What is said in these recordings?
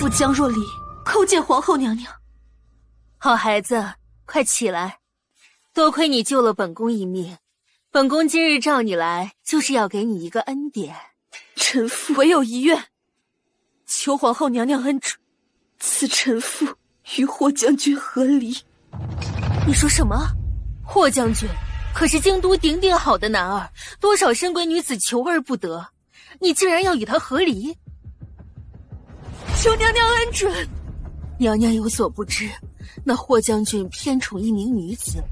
妇江若离叩见皇后娘娘。好孩子，快起来！多亏你救了本宫一命，本宫今日召你来，就是要给你一个恩典。臣妇唯有一愿，求皇后娘娘恩准，赐臣妇与霍将军和离。你说什么？霍将军可是京都鼎鼎好的男儿，多少深闺女子求而不得，你竟然要与他和离？求娘娘恩准。娘娘有所不知，那霍将军偏宠一名女子，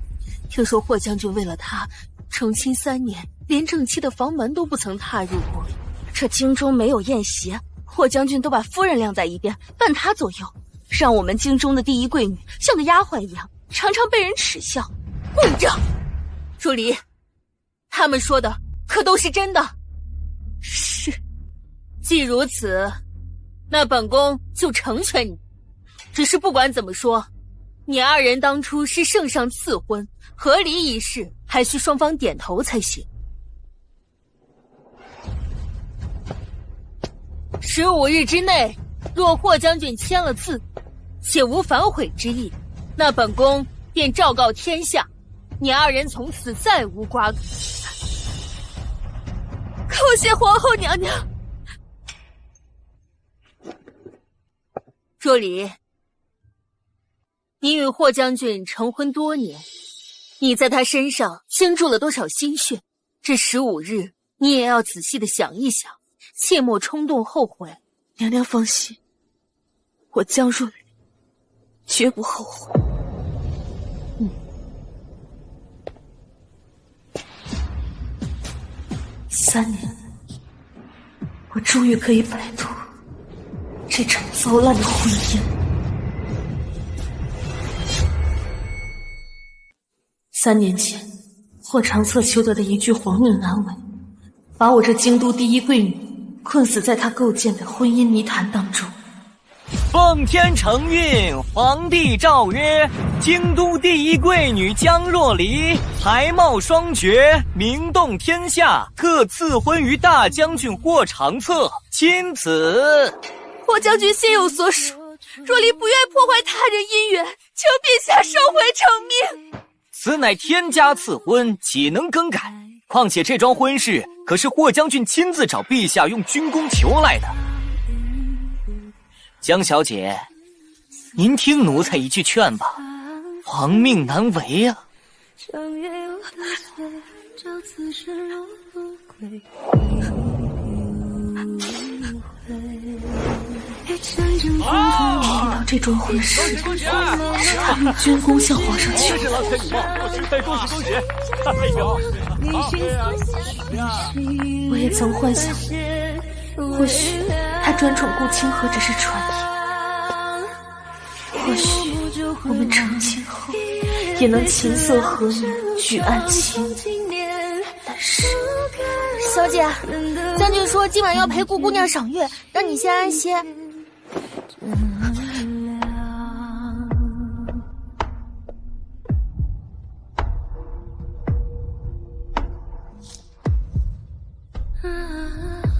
听说霍将军为了她成亲3年，连正妻的房门都不曾踏入过。这京中没有宴席，霍将军都把夫人晾在一边，伴他左右，让我们京中的第一贵女像个丫鬟一样，常常被人耻笑。混账！若离，他们说的可都是真的？是。既如此，那本宫就成全你。只是不管怎么说，你二人当初是圣上赐婚，和离一事还需双方点头才行。15日之内，若霍将军签了字，且无反悔之意，那本宫便昭告天下，你二人从此再无瓜葛。叩谢皇后娘娘。若离，你与霍将军成婚多年，你在他身上倾注了多少心血？这15日，你也要仔细的想一想，切莫冲动后悔。娘娘放心，我江若离绝不后悔。3年，我终于可以摆脱这场糟烂的婚姻。3年前，霍长策求得的一句皇命难违，把我这京都第一贵女困死在他构建的婚姻泥潭当中。奉天承运，皇帝诏曰：京都第一贵女江若离，才貌双绝，名动天下，特赐婚于大将军霍长策，钦此。霍将军心有所属，若离不愿破坏他人姻缘，求陛下收回成命。此乃天家赐婚，岂能更改？况且这桩婚事可是霍将军亲自找陛下用军功求来的。江小姐，您听奴才一句劝吧，皇命难违啊。听到这桩婚事，是他用军功向皇上求的。我也曾幻想，或许他专宠顾清河只是传言，或许我们成亲后也能琴瑟和鸣，举案齐眉。但是，小姐，将军说今晚要陪顾姑娘赏月，让你先安歇。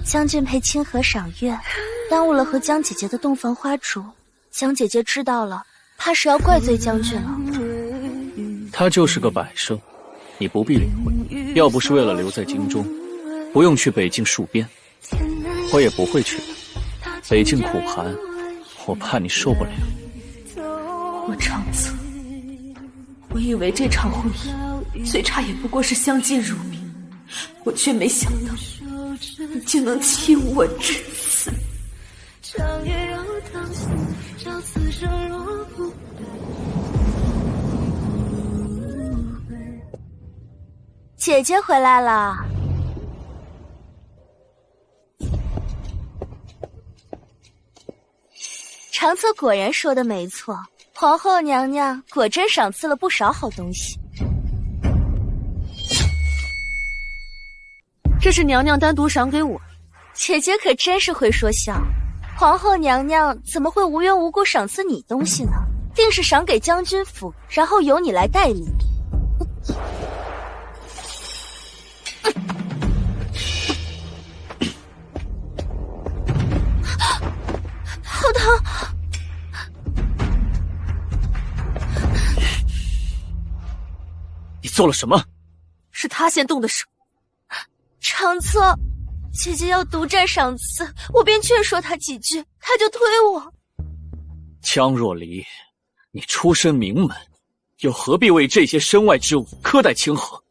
将军陪清河赏月，耽误了和江姐姐的洞房花烛。江姐姐知道了，怕是要怪罪将军了。他就是个摆设，你不必理会。要不是为了留在京中，不用去北境戍边，我也不会去的。北境苦寒，我怕你受不了。霍长策，我以为这场婚姻最差也不过是相敬如宾，我却没想到你竟能亲我至此。姐姐回来了。长策果然说的没错，皇后娘娘果真赏赐了不少好东西。这是娘娘单独赏给我。姐姐可真是会说笑，皇后娘娘怎么会无缘无故赏赐你东西呢？定是赏给将军府，然后由你来代理。好的，你做了什么？是他先动的手。长策，姐姐要独占赏赐，我便劝说他几句，他就推我。江若离，你出身名门，又何必为这些身外之物苛待清河？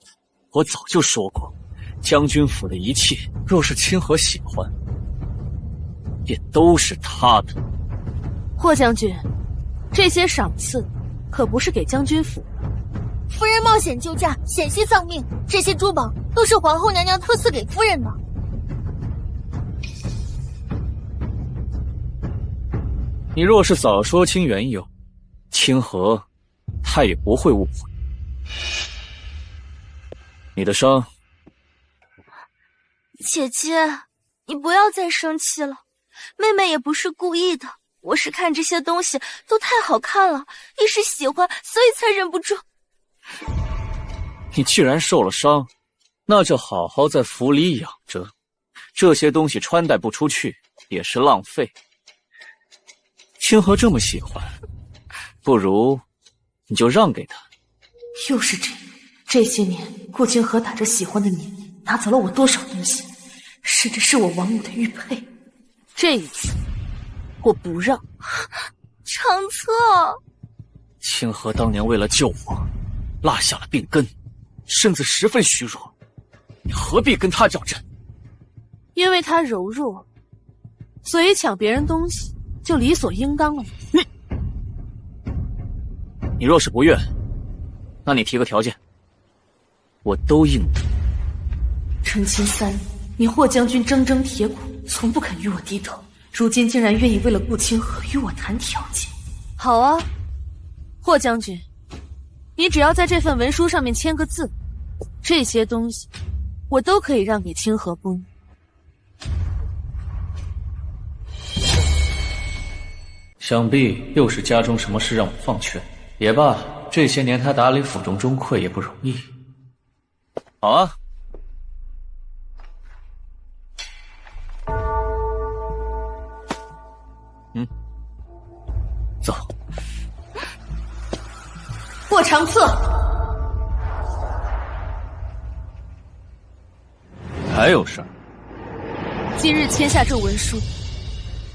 我早就说过，将军府的一切，若是清河喜欢，也都是他的。霍将军，这些赏赐可不是给将军府的。夫人冒险救驾，险些丧命，这些珠宝都是皇后娘娘特赐给夫人的。你若是早说清缘由，清河他也不会误会。你的伤，姐姐，你不要再生气了，妹妹也不是故意的，我是看这些东西都太好看了，一时喜欢，所以才忍不住。你既然受了伤，那就好好在府里养着，这些东西穿戴不出去也是浪费。清河这么喜欢，不如你就让给他。又是这些年顾清河打着喜欢的名义拿走了我多少东西，甚至是我王母的玉佩。这一次我不让。长策，清河当年为了救我，落下了病根，身子十分虚弱，你何必跟他较真？因为他柔弱，所以抢别人东西就理所应当了。你若是不愿，那你提个条件，我都应你。成亲3年，你霍将军铮铮铁骨，从不肯与我低头，如今竟然愿意为了顾清河与我谈条件。好啊，霍将军，你只要在这份文书上面签个字，这些东西我都可以让给清河宫。想必又是家中什么事让我放权。也罢，这些年他打理府中钟馗也不容易。好啊。走。霍长策，还有事儿？今日签下这文书，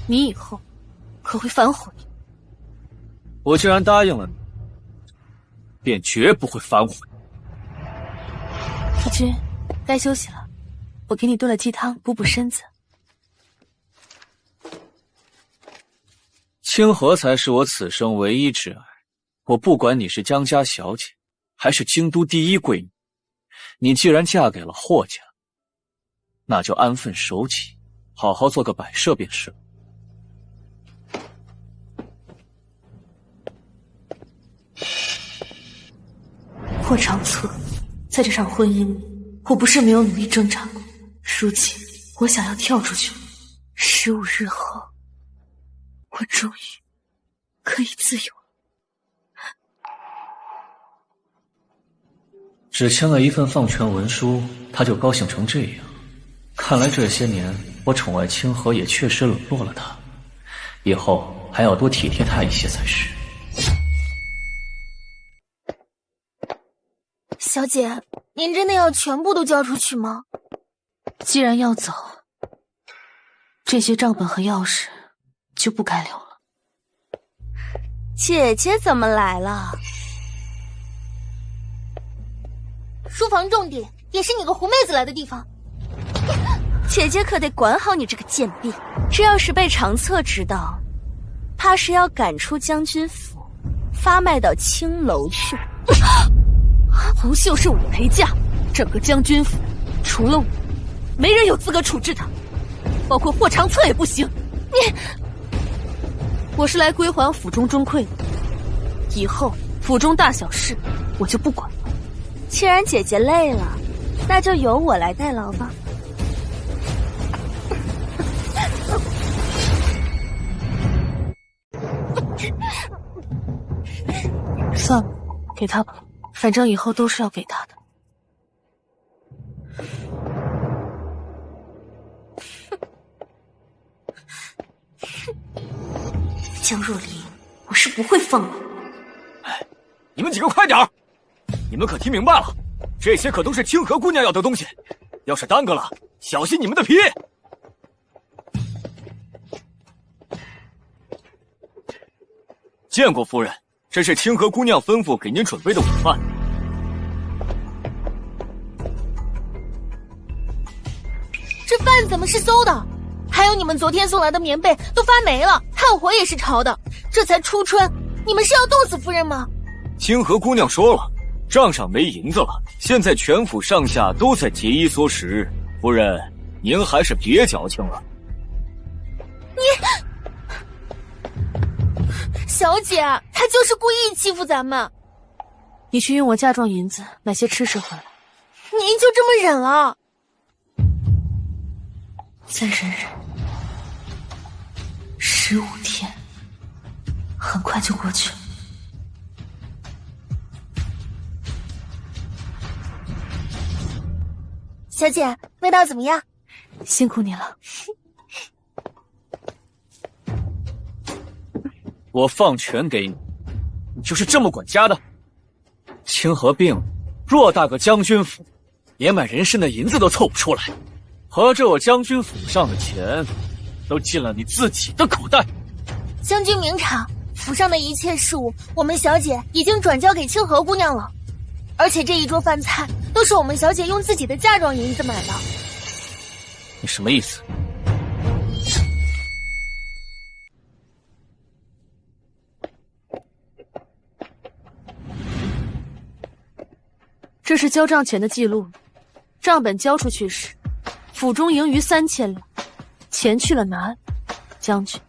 你以后可会反悔？我既然答应了你，便绝不会反悔。夫君，该休息了，我给你炖了鸡汤，补补身子。清河才是我此生唯一挚爱，我不管你是江家小姐，还是京都第一贵女，你既然嫁给了霍家，那就安分守己，好好做个摆设便是。霍长策，在这场婚姻里，我不是没有努力挣扎过，如今我想要跳出去，15日后，我终于可以自由了。只签了一份放权文书，他就高兴成这样。看来这些年我宠爱清河也确实冷落了他，以后还要多体贴他一些才是。小姐，您真的要全部都交出去吗？既然要走，这些账本和钥匙就不该留了。姐姐怎么来了？书房重点，也是你个狐妹子来的地方。姐姐可得管好你这个贱婢，这要是被长策知道，怕是要赶出将军府，发卖到青楼去。红袖是我的陪嫁，整个将军府除了我，没人有资格处置他，包括霍长策也不行。我是来归还府中钟馗的，以后府中大小事我就不管了。既然姐姐累了，那就由我来代劳吧。算了，给他吧，反正以后都是要给他的。江若离，我是不会放过。你们几个快点儿！你们可听明白了？这些可都是清河姑娘要的东西，要是耽搁了，小心你们的皮！见过夫人，这是清河姑娘吩咐给您准备的午饭。这饭怎么是馊的？还有你们昨天送来的棉被都发霉了，炭火也是潮的。这才初春，你们是要冻死夫人吗？清河姑娘说了，账上没银子了，现在全府上下都在节衣缩食。夫人，您还是别矫情了。小姐，她就是故意欺负咱们。你去用我嫁妆银子买些吃食回来。您就这么忍了？再忍忍，15天，很快就过去了。小姐，味道怎么样？辛苦你了。我放权给你，你就是这么管家的？清河病了，偌大个将军府，连买人参的银子都凑不出来，合着我将军府上的钱，都进了你自己的口袋。将军明察，府上的一切事务，我们小姐已经转交给清河姑娘了，而且这一桌饭菜都是我们小姐用自己的嫁妆银子买的。你什么意思？这是交账前的记录，账本交出去时，府中盈余3000两，钱去了哪里？将军，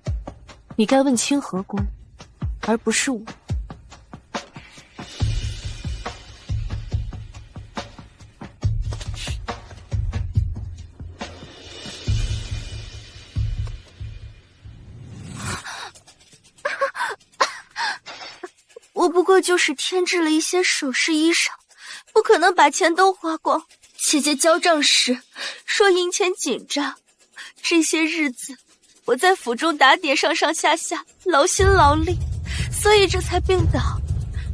你该问清河宫，而不是我。我不过就是添置了一些首饰衣裳，不可能把钱都花光。姐姐交账时说银钱紧张，这些日子我在府中打点上上下下，劳心劳力，所以这才病倒。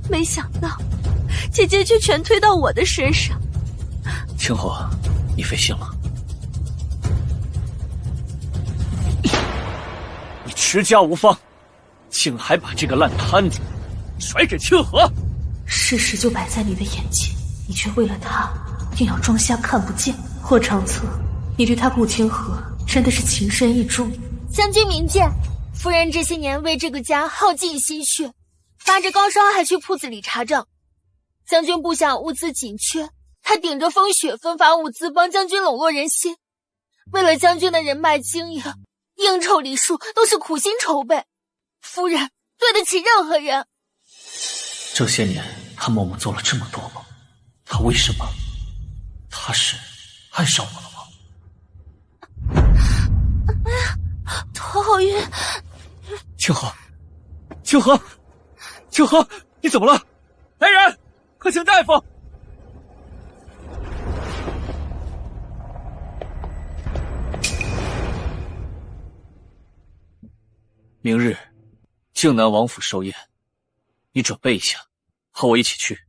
没想到姐姐却全推到我的身上。清河，你费心了。你持家无方，竟还把这个烂摊子甩给清河。事实就摆在你的眼前，你却为了他硬要装瞎看不见。霍长策，你对他顾清河真的是情深意重。将军明鉴，夫人这些年为这个家耗尽心血，发着高烧还去铺子里查账。将军不想物资紧缺，他顶着风雪分发物资，帮将军笼络人心。为了将军的人脉经营，应酬礼数都是苦心筹备。夫人对得起任何人。这些年他默默做了这么多吗？他为什么？他是爱上我了吗？哎呀，头好晕！清河，清河，清河，你怎么了？来人，快请大夫！明日，靖南王府寿宴，你准备一下，和我一起去。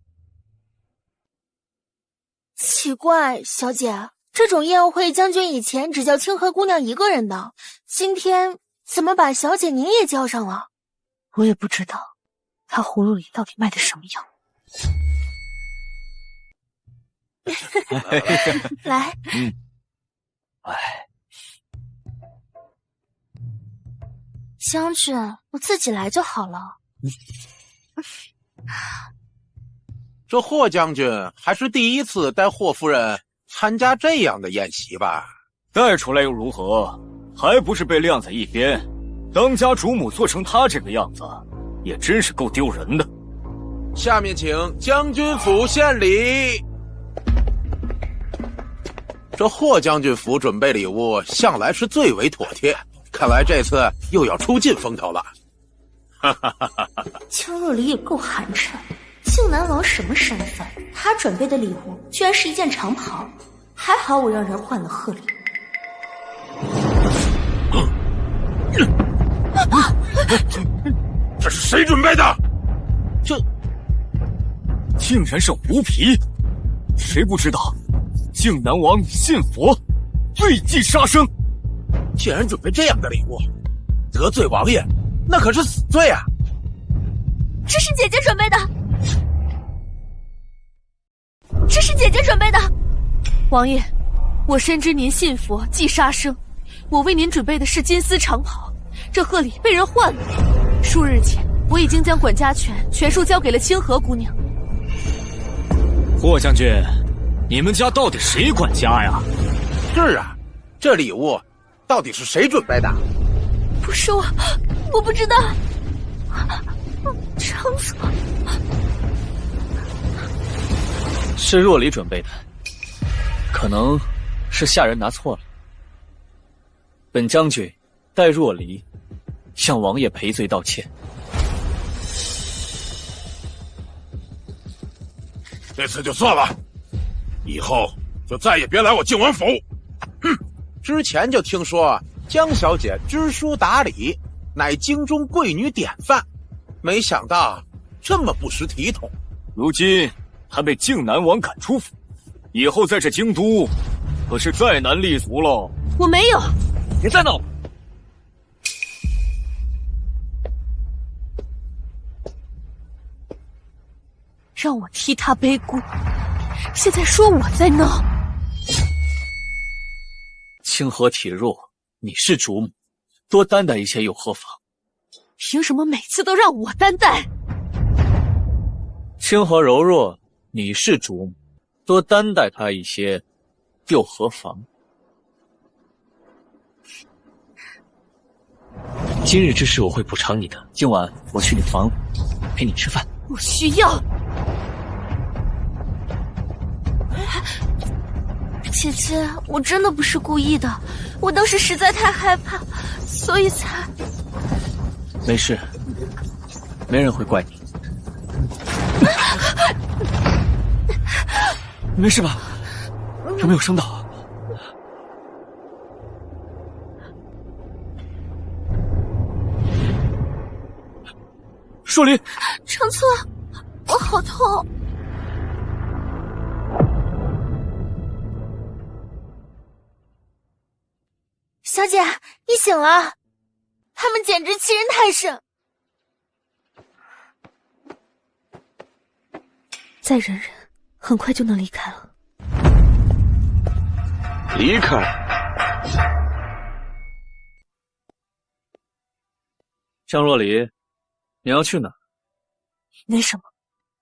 奇怪，小姐，这种宴会将军以前只叫清河姑娘一个人的，今天怎么把小姐您也叫上了？我也不知道，他葫芦里到底卖的什么药。来，将军，我自己来就好了。这霍将军还是第一次带霍夫人参加这样的宴席吧？带出来又如何？还不是被晾在一边。当家主母做成他这个样子，也真是够丢人的。下面请将军府献礼。这霍将军府准备礼物向来是最为妥帖，看来这次又要出尽风头了。江若离也够寒碜，靖南王什么身份？他准备的礼物居然是一件长袍，还好我让人换了贺礼。谁准备的？这竟然是狐皮！谁不知道靖南王信佛，罪忌杀生，竟然准备这样的礼物，得罪王爷，那可是死罪啊！这是姐姐准备的，这是姐姐准备的。王爷，我深知您信佛忌杀生，我为您准备的是金丝长袍，这贺礼被人换了。数日前，我已经将管家权全数交给了清河姑娘。霍将军，你们家到底谁管家呀？是啊，这礼物到底是谁准备的？不是我不知道。长策是若离准备的，可能是下人拿错了。本将军代若离向王爷赔罪道歉。这次就算了，以后就再也别来我靖王府。哼，之前就听说江小姐知书达理，乃京中贵女典范，没想到这么不识体统。如今还被靖南王赶出府，以后在这京都可是再难立足喽。我没有。别再闹了！让我替他背锅，现在说我在闹。清河体弱，你是主母，多担待一些又何妨？凭什么每次都让我担待？清河柔弱，你是主母，多担待她一些又何妨？今日之事我会补偿你的，今晚我去你房陪你吃饭。不需要。姐姐，我真的不是故意的，我当时实在太害怕，所以才……没事，没人会怪你。没事吧？有没有伤到？若离，长策，我好痛。小姐，你醒了，他们简直欺人太甚。再忍忍，很快就能离开了。离开？江若离，你要去哪？没什么，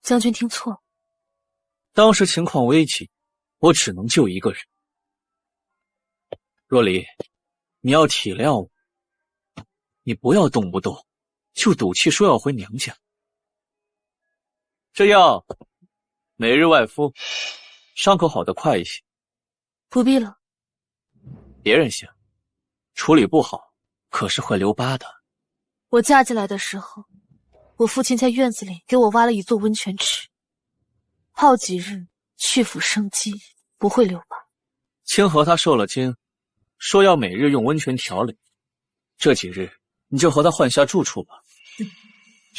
将军听错了。当时情况危急，我只能救一个人。若离，你要体谅我，你不要动不动就赌气说要回娘家。这药每日外敷，伤口好得快一些。不必了。别人行，处理不好可是会留疤的。我嫁进来的时候，我父亲在院子里给我挖了一座温泉池，泡几日去腐生肌，不会留疤。清河他受了惊，说要每日用温泉调理，这几日你就和他换下住处吧。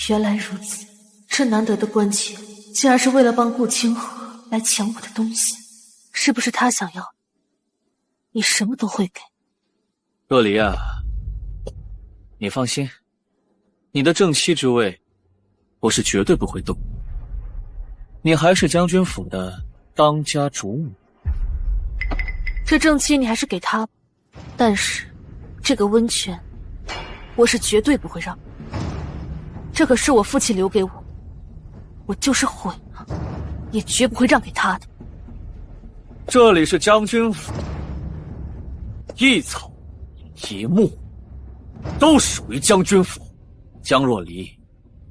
原来如此，这难得的关切，竟然是为了帮顾清河来抢我的东西，是不是他想要的？你什么都会给。若离啊，你放心，你的正妻之位，我是绝对不会动。你还是将军府的当家主母。这正妻你还是给他吧，但是这个温泉，我是绝对不会让。这可是我父亲留给我，我就是毁了，也绝不会让给他的。这里是将军府，一草一木都属于将军府。江若离，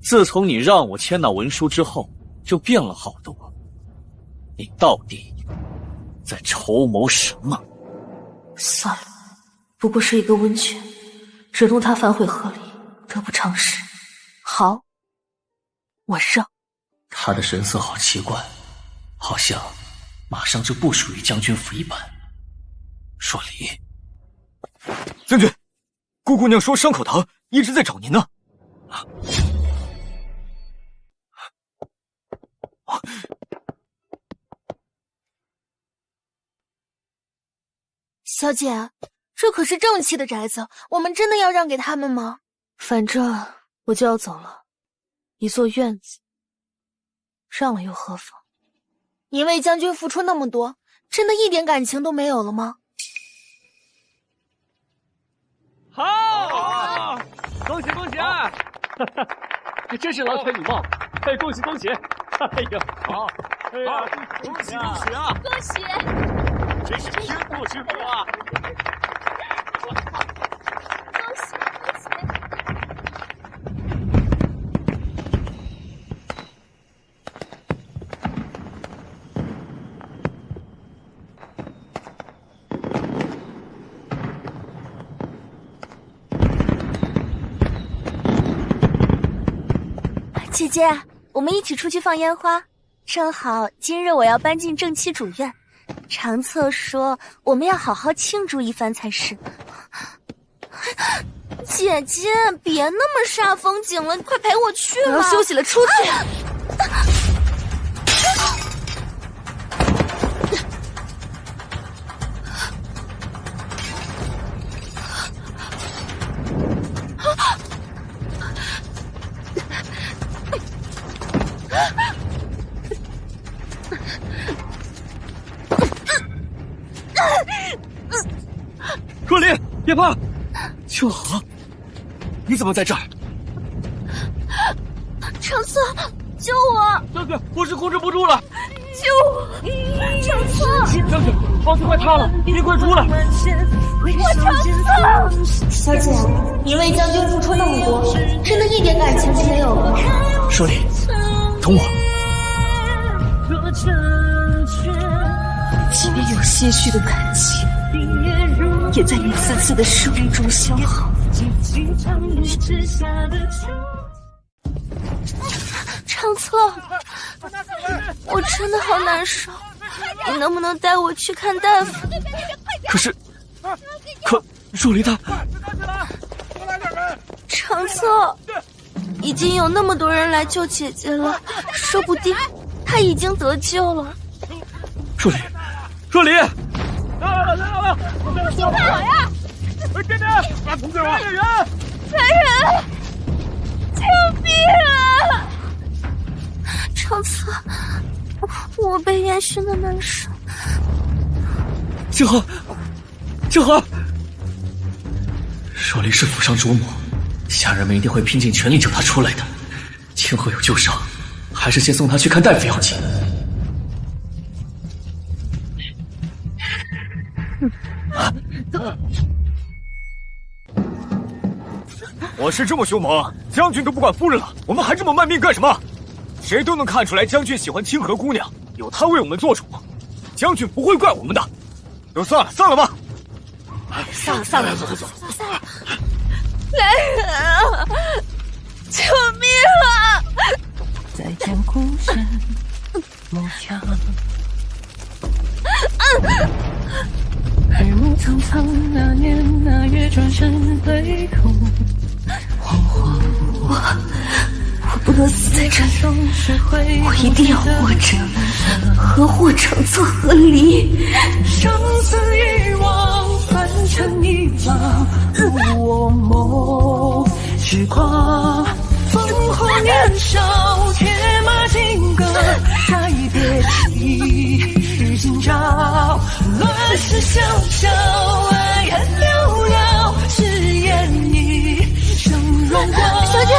自从你让我签那文书之后，就变了好多。你到底在筹谋什么？算了，不过是一个温泉，惹怒他反悔贺礼，得不偿失。好，我让。他的神色好奇怪，好像马上就不属于将军府一般。若离，将军，顾姑娘说伤口疼，一直在找您呢。小姐，这可是正气的宅子，我们真的要让给他们吗？反正我就要走了，一座院子，让了又何妨？您为将军付出那么多，真的一点感情都没有了吗？好，恭喜恭喜！真是郎才女貌，恭喜恭喜！哎呀，好，哎呀，恭喜恭喜啊！恭喜！真是天作之合啊！恭喜恭喜！姐姐，我们一起出去放烟花。正好今日我要搬进正妻主院，长策说我们要好好庆祝一番才是。姐姐，别那么煞风景了，快陪我去吧。我要休息了，出去。若琳，别怕。秋荷，你怎么在这儿？长策，救我！将军，我是控制不住了。救我！长策！将军，房子快塌了，您快出来！我长策！小姐，您为将军付出那么多，真的一点感情都没有了吗？若琳，等我。即便有些许的感情，也在一次次的失误中消耗。长策，我真的好难受，你能不能带我去看大夫？可若琳她……长策，已经有那么多人来救姐姐了，说不定她已经得救了。若琳，来了！救我呀！这边，把同志们，来人！救命啊！长策，我被烟熏的难受。秋荷，若琳是府上主母，下人们一定会拼尽全力救她出来的。清河有旧伤，还是先送她去看大夫要紧。我是这么凶猛，将军都不管夫人了，我们还这么卖命干什么？谁都能看出来，将军喜欢清河姑娘，有他为我们做主，将军不会怪我们的。都散了吧。散了，走。来人啊！救命啊！在江湖上梦想，日暮苍苍，那年那月，转身归途。我不能死在这里，我一定要活着，和霍长策和离。生死一往，凡尘一往，入我梦。时光烽火年少，铁马金戈，再别期，是今朝。乱世萧萧，爱恨寥寥，誓言一生荣光。小姐，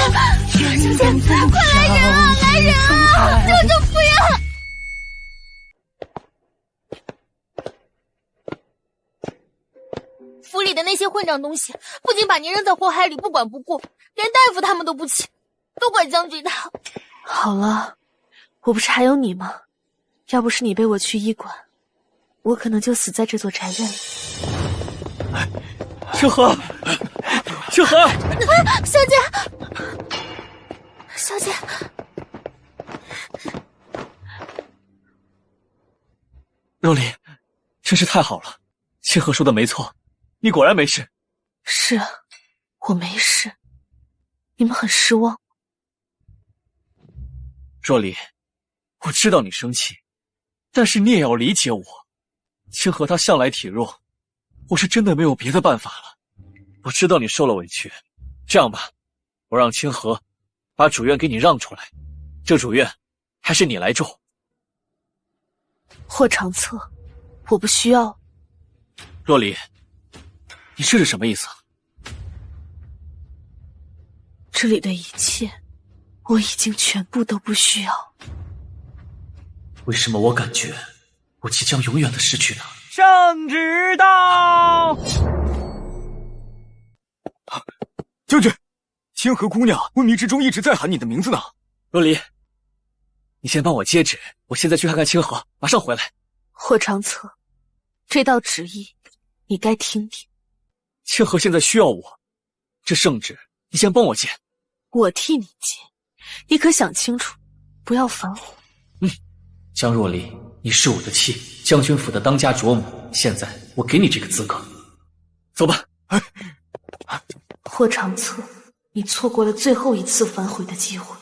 快来人啊！救夫人！府里的那些混账东西，不仅把您扔在火海里不管不顾，连大夫他们都不请，都怪将军他。好了，我不是还有你吗？要不是你背我去医馆，我可能就死在这座宅院里。秋荷，小姐，若琳，真是太好了，清河说的没错，你果然没事。是啊，我没事。你们很失望。若琳，我知道你生气，但是你也要理解我。清河他向来体弱，我是真的没有别的办法了。我知道你受了委屈，这样吧，我让清河把主院给你让出来，这主院还是你来住。霍长策，我不需要。若离，你这是什么意思？这里的一切，我已经全部都不需要。为什么我感觉我即将永远的失去它？圣旨到！将军，清河姑娘昏迷之中一直在喊你的名字呢。若离，你先帮我接旨，我现在去看看清河，马上回来。霍长策，这道旨意你该听听。清河现在需要我，这圣旨你先帮我接。我替你接，你可想清楚，不要反悔。江若离，你是我的妻，将军府的当家主母，现在我给你这个资格，走吧。霍长策，你错过了最后一次反悔的机会，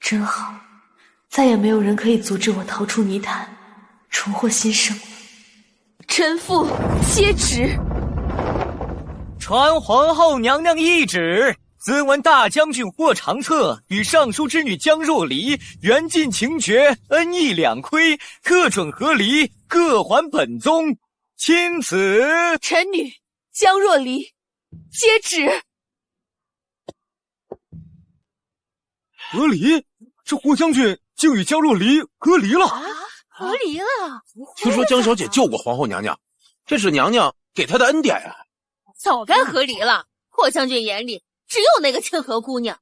真好，再也没有人可以阻止我逃出泥潭，重获新生了。臣妇接旨。传皇后娘娘懿旨，兹闻大将军霍长策与尚书之女江若离缘尽情绝，恩义两亏，特准和离，各还本宗。钦此。臣女江若离接旨。和离？这霍将军竟与江若离隔离了？和离了？听说江小姐救过皇后娘娘，这是娘娘给她的恩典呀。早该和离了。霍将军眼里只有那个清河姑娘。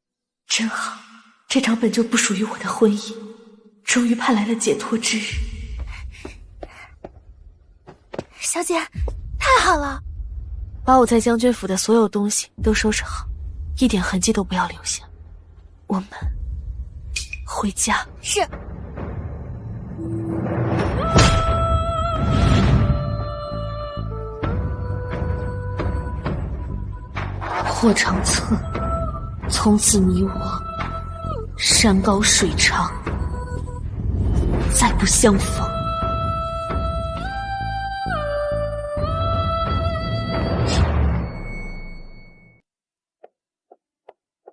真好，这场本就不属于我的婚姻，终于盼来了解脱之日。小姐，太好了！把我在将军府的所有东西都收拾好，一点痕迹都不要留下。我们回家。是。霍长策，从此你我山高水长，再不相逢。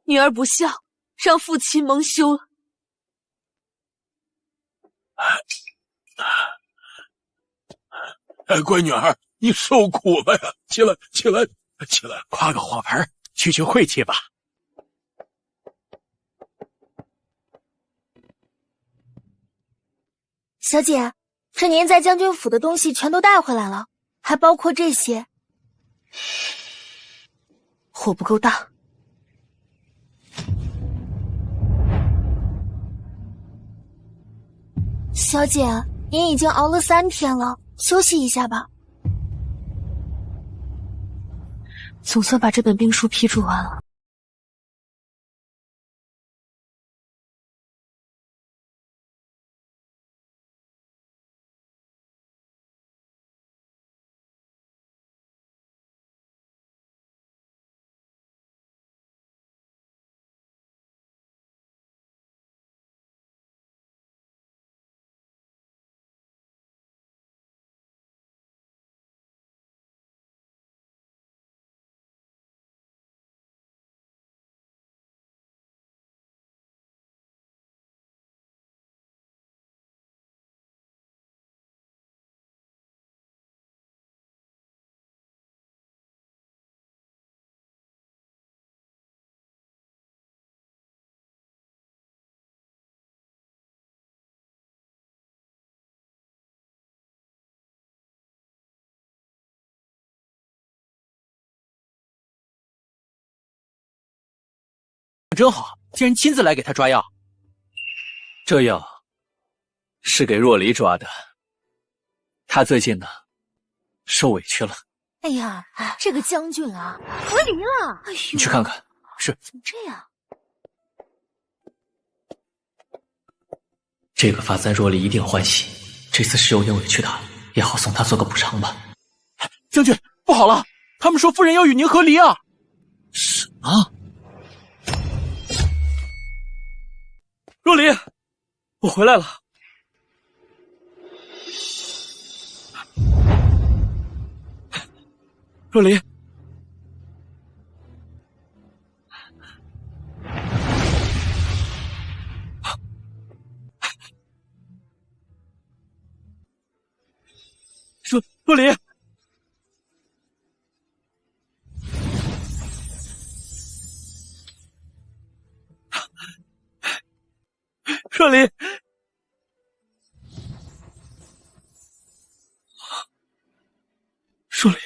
女儿不孝，让父亲蒙羞了。乖女儿，你受苦了呀！起来，起来，起来，夸个火盆，去晦气吧。小姐，这您在将军府的东西全都带回来了，还包括这些。火不够大。小姐，您已经熬了3天了，休息一下吧。总算把这本兵书批注完了。真好，竟然亲自来给他抓药。这药是给若离抓的，他最近呢受委屈了。哎呀，这个将军啊，和离了。哎呦，你去看看。是。怎么这样？这个发簪若离一定欢喜，这次是有点委屈他，也好送他做个补偿吧。将军，不好了，他们说夫人要与您和离啊！什么？若离，我回来了。若离，若离，若离，若离。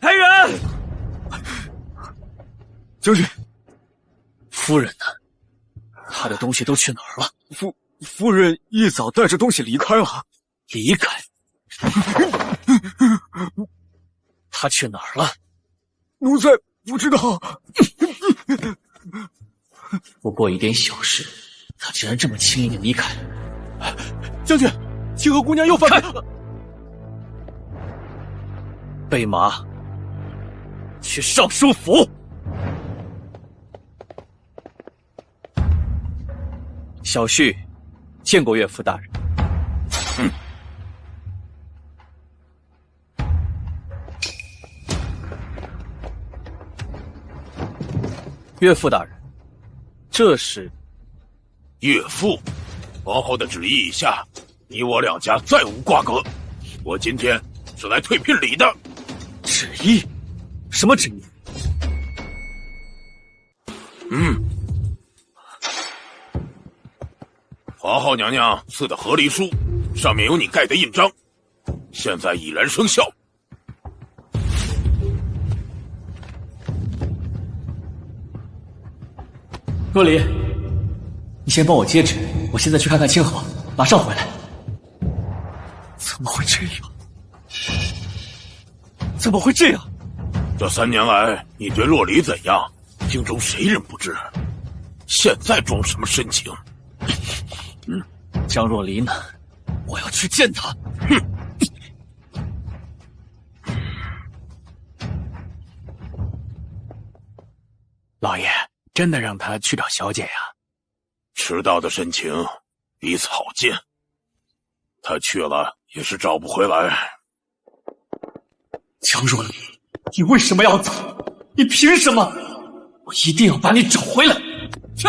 来人！将军，夫人呢？她的东西都去哪儿了？夫人一早带着东西离开了。离开？她去哪儿了？奴才不知道。不过一点小事，她竟然这么轻易的离开。将军，清河姑娘又犯备马，去尚书府。小婿见过岳父大人。岳父大人，这是岳父，皇后的旨意以下，你我两家再无瓜葛。我今天是来退聘礼的。旨意？什么旨意？皇后娘娘赐的和离书，上面有你盖的印章，现在已然生效。若离，你先帮我接旨，我现在去看看清河，马上回来。怎么会这样？怎么会这样？这3年来，你对若离怎样，京中谁人不知？现在装什么深情？江若离呢？我要去见他。老爷，真的让他去找小姐呀？迟到的深情比草贱，他去了也是找不回来。江若离，你为什么要走？你凭什么？我一定要把你找回来！去！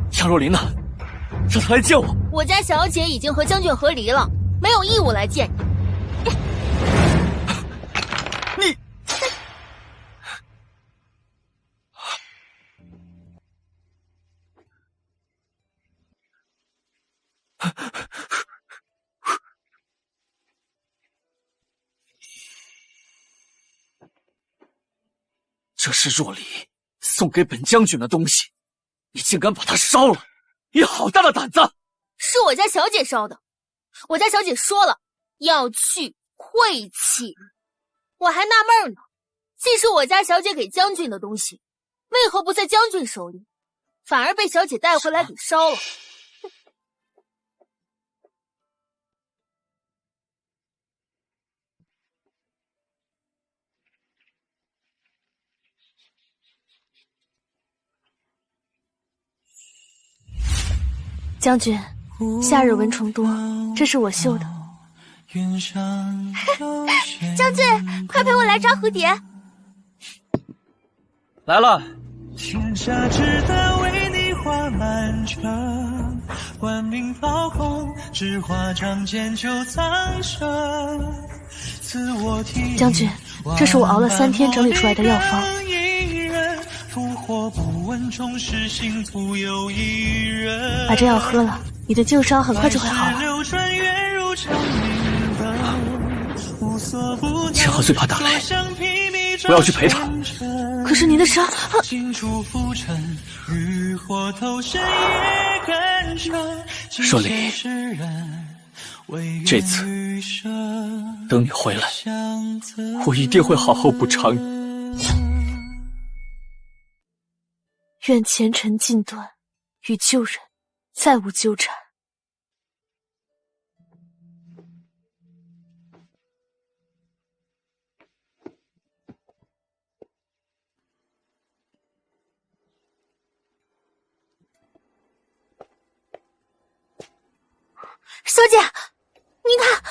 江若离呢？让他来见我。我家小姐已经和将军和离了，没有义务来见你。你，这是若离送给本将军的东西。你竟敢把它烧了！你好大的胆子！是我家小姐烧的，我家小姐说了要去晦气，我还纳闷呢。既是我家小姐给将军的东西，为何不在将军手里，反而被小姐带回来给烧了？将军，夏日蚊虫多，这是我绣的。将军，快陪我来抓蝴蝶。来了。天下只得为你画满城，万民炮轰，只画仗剑就苍生。自我体将军，这是我熬了3天整理出来的药方。把这药喝了，你的旧伤很快就会好了。清河最怕打雷，我要去陪他。可是您的伤……若离，这次等你回来，我一定会好好补偿你。愿前尘尽断，与旧人再无纠缠。小姐，你看，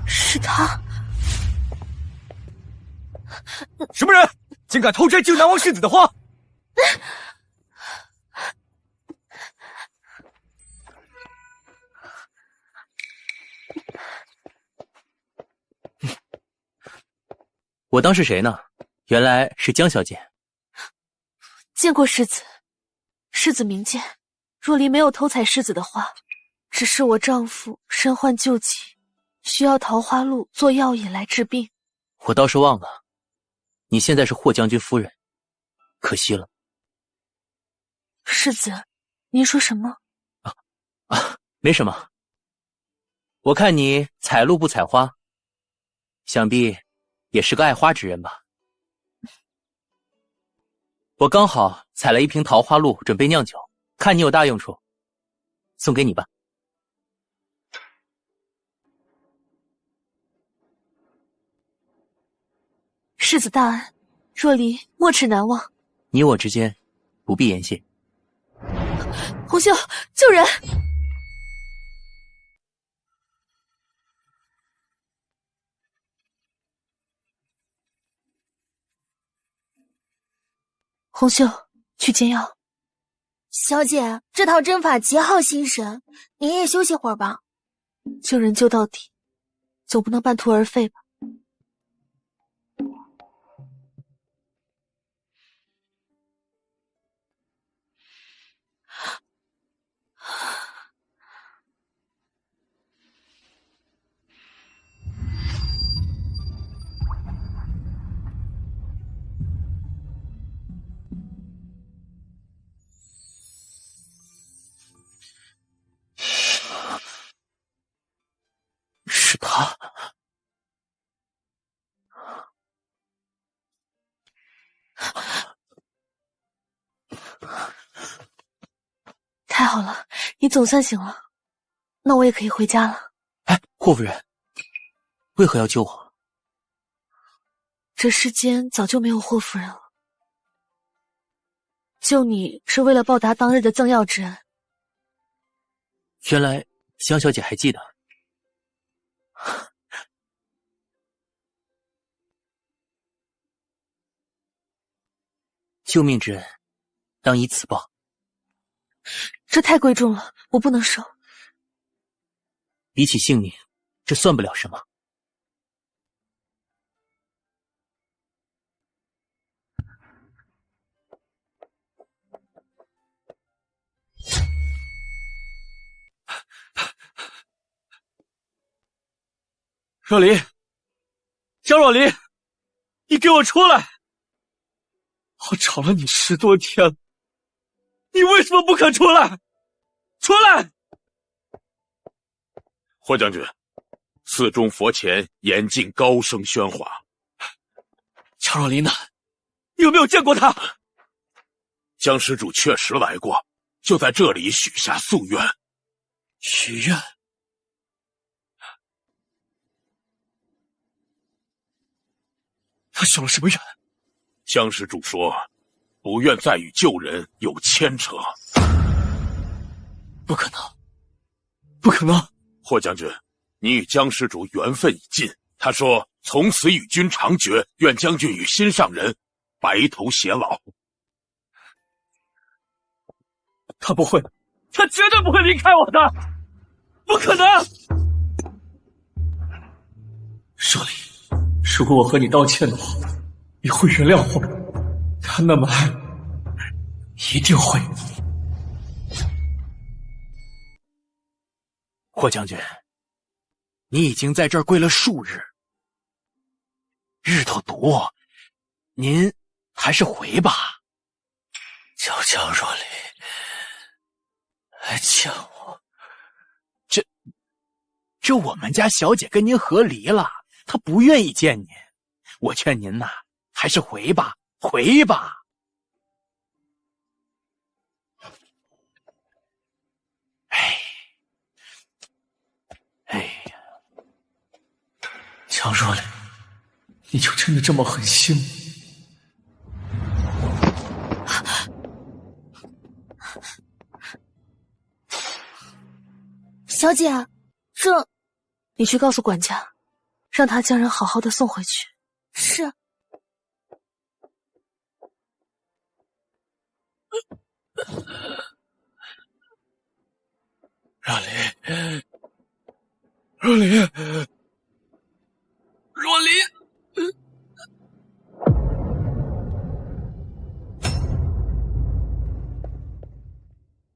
是他。什么人竟敢偷摘靖南王世子的花？我当是谁呢？原来是江小姐。见过世子，世子明鉴。若离没有偷采世子的花，只是我丈夫身患旧疾，需要桃花露做药引来治病。我倒是忘了，你现在是霍将军夫人，可惜了。世子，您说什么？没什么。我看你采露不采花，想必也是个爱花之人吧。我刚好采了一瓶桃花露，准备酿酒，看你有大用处，送给你吧。世子大恩，若离没齿难忘。你我之间不必言谢。红袖，救人！红袖，去煎药。小姐，这套针法极耗心神，您也休息会儿吧。救人救到底，总不能半途而废吧？是他。太好了，你总算醒了，那我也可以回家了。哎，霍夫人，为何要救我？这世间早就没有霍夫人了，救你是为了报答当日的赠药之恩。原来江小姐还记得。救命之恩，当以此报。这太贵重了，我不能收。比起性命，这算不了什么。若离，江若离，你给我出来！我找了你10多天了，你为什么不肯出来？出来！霍将军，寺中佛前严禁高声喧哗。江若离呢？你有没有见过他？江施主确实来过，就在这里许下夙愿。许愿？他许了什么愿？江施主说，不愿再与旧人有牵扯。不可能，不可能！霍将军，你与江施主缘分已尽。他说，从此与君长绝，愿将军与心上人白头偕老。他不会，他绝对不会离开我的，不可能！若离，如果我和你道歉的话，你会原谅我？他那么爱你，一定会。霍将军，你已经在这儿跪了数日，日头毒，您还是回吧。叫江若离来见我。这我们家小姐跟您和离了，她不愿意见您。我劝您呐，还是回吧，回吧。哎呀，江若离，你就真的这么狠心吗？小姐，你去告诉管家，让他将人好好的送回去。是。若离，若离，若离。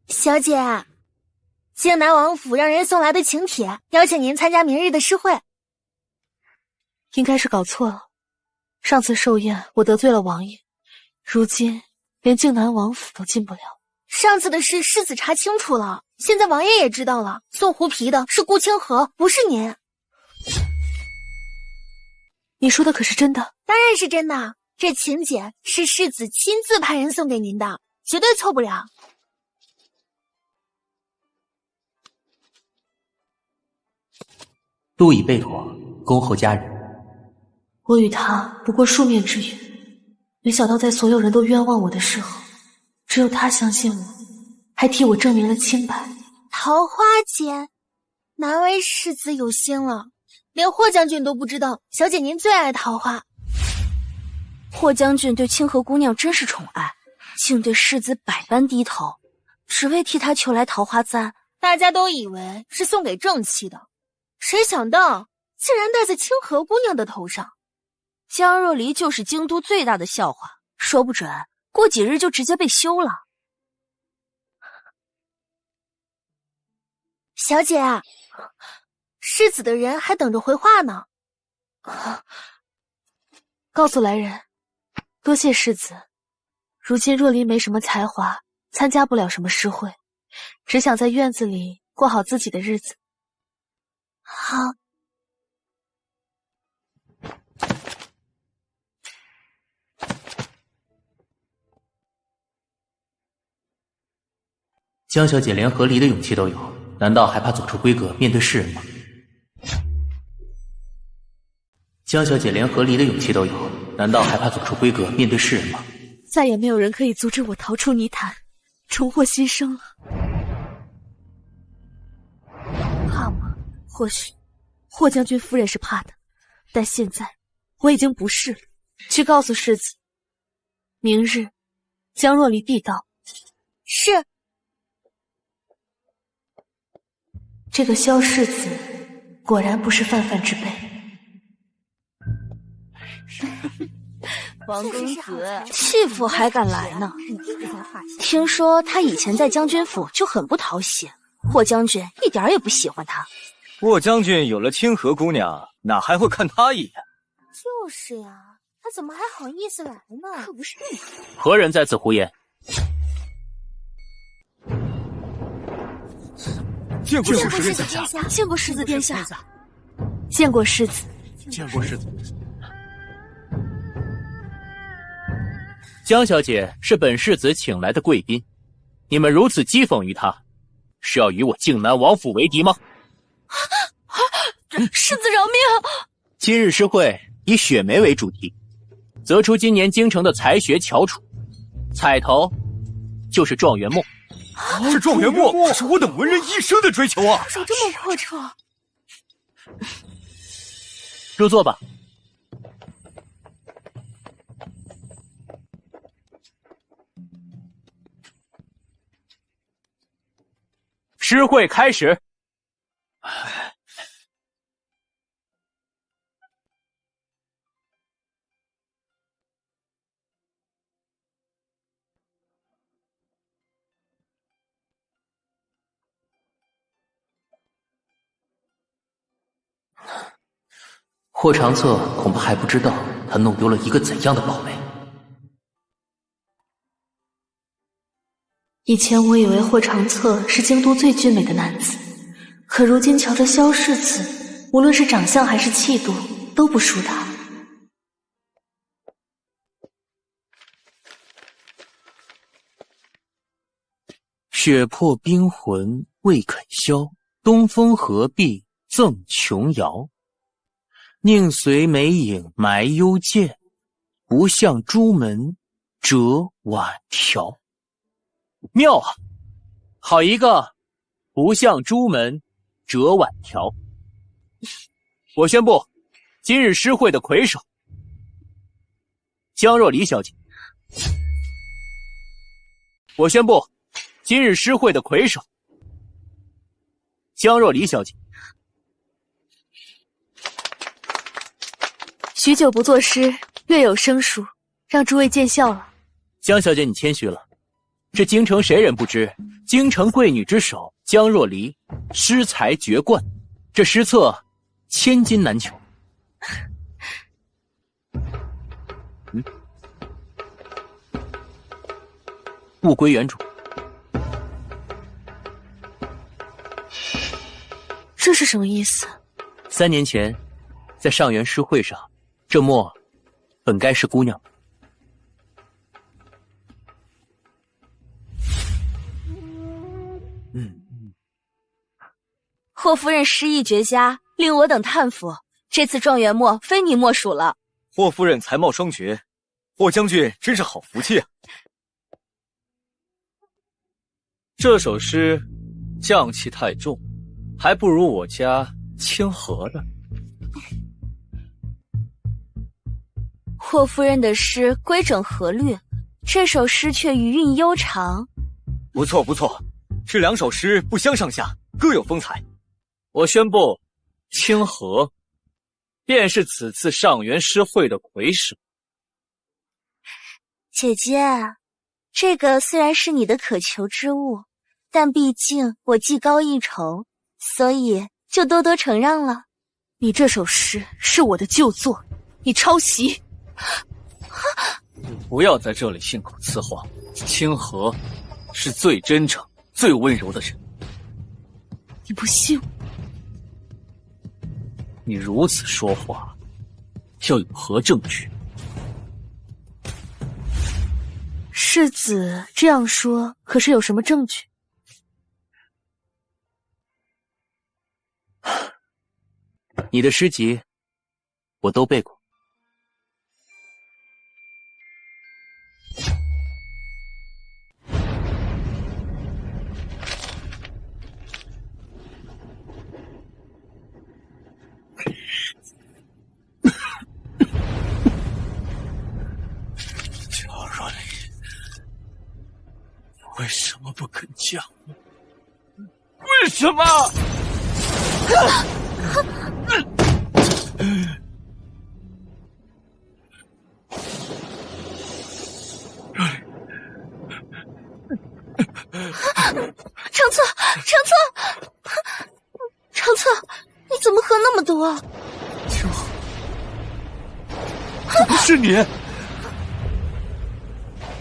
小姐，靖南王府让人送来的请帖，邀请您参加明日的诗会。应该是搞错了，上次寿宴我得罪了王爷，如今连靖南王府都进不了。上次的事世子查清楚了，现在王爷也知道了，送狐皮的是顾清河，不是您。你说的可是真的？当然是真的，这请柬是世子亲自派人送给您的，绝对错不了。路已备妥，恭候家人。我与他不过数面之缘，没想到在所有人都冤枉我的时候，只有他相信我，还替我证明了清白。桃花间，难为世子有心了，连霍将军都不知道，小姐您最爱桃花。霍将军对清河姑娘真是宠爱，竟对世子百般低头，只为替她求来桃花簪。大家都以为是送给正妻的，谁想到竟然戴在清河姑娘的头上。江若离就是京都最大的笑话，说不准过几日就直接被休了。小姐，世子的人还等着回话呢。告诉来人，多谢世子。如今若离没什么才华，参加不了什么诗会，只想在院子里过好自己的日子。好。江小姐连和离的勇气都有，难道还怕走出闺阁面对世人吗？江小姐连和离的勇气都有，难道还怕走出闺阁面对世人吗？再也没有人可以阻止我逃出泥潭，重获新生了。怕吗？或许霍将军夫人是怕的，但现在我已经不是了。去告诉世子，明日江若离必到。是。这个萧世子果然不是泛泛之辈。王公子弃妇还敢来呢？听说他以前在将军府就很不讨喜，霍将军一点也不喜欢他。霍将军有了清河姑娘，哪还会看他一眼？就是呀，他怎么还好意思来呢？可不是你。何人在此胡言？见过世子殿下，见过世子殿下，见过世子，见过世子。江小姐是本世子请来的贵宾，你们如此讥讽于她，是要与我靖南王府为敌吗？世子饶命！今日诗会以雪梅为主题，择出今年京城的才学翘楚，彩头就是状元梦。这状元梦是我等文人一生的追求啊！手这么阔绰，入座吧。诗会开始。霍长策恐怕还不知道他弄丢了一个怎样的宝贝。以前我以为霍长策是京都最俊美的男子，可如今瞧着萧世子，无论是长相还是气度，都不输他。雪破冰魂未肯消，东风何必赠琼瑶。宁随美影埋幽涧，不向朱门折晚条。妙啊，好一个不向朱门折晚条。我宣布，今日诗会的魁首江若离小姐。我宣布，今日诗会的魁首江若离小姐。许久不作诗，略有生疏，让诸位见笑了。江小姐，你谦虚了。这京城谁人不知，京城贵女之首江若离，诗才绝冠，这诗册千金难求。物归原主。这是什么意思？3年前，在上元诗会上，这墨本该是姑娘的。霍夫人诗意绝佳，令我等叹服。这次状元墨非你莫属了。霍夫人才貌双绝，霍将军真是好福气啊！这首诗绛气太重，还不如我家清和的。霍夫人的诗规整合律，这首诗却余韵悠长。不错不错，这2首诗不相上下，各有风采。我宣布，清和便是此次上元诗会的魁首。姐姐，这个虽然是你的渴求之物，但毕竟我技高一筹，所以就多多承让了。你这首诗是我的旧作，你抄袭。你不要在这里信口雌黄。清和是最真诚、最温柔的人。你不信我？你如此说话，要有何证据？世子这样说，可是有什么证据？你的诗集我都背过。江若离，你为什么不肯讲？为什么？长策，你怎么喝那么多？怎么是你？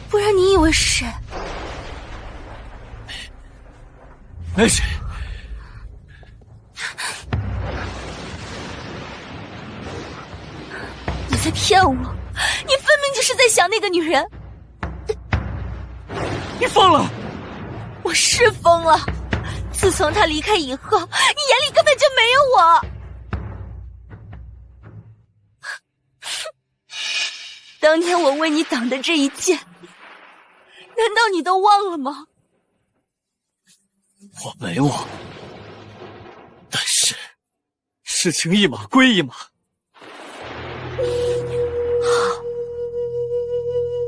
不然你以为是谁？没谁。你在骗我！你分明就是在想那个女人。你疯了！我是疯了。自从她离开以后，你眼里根本就没有我。当年我为你挡的这一剑，难道你都忘了吗？我没忘，但是事情一码归一码。好，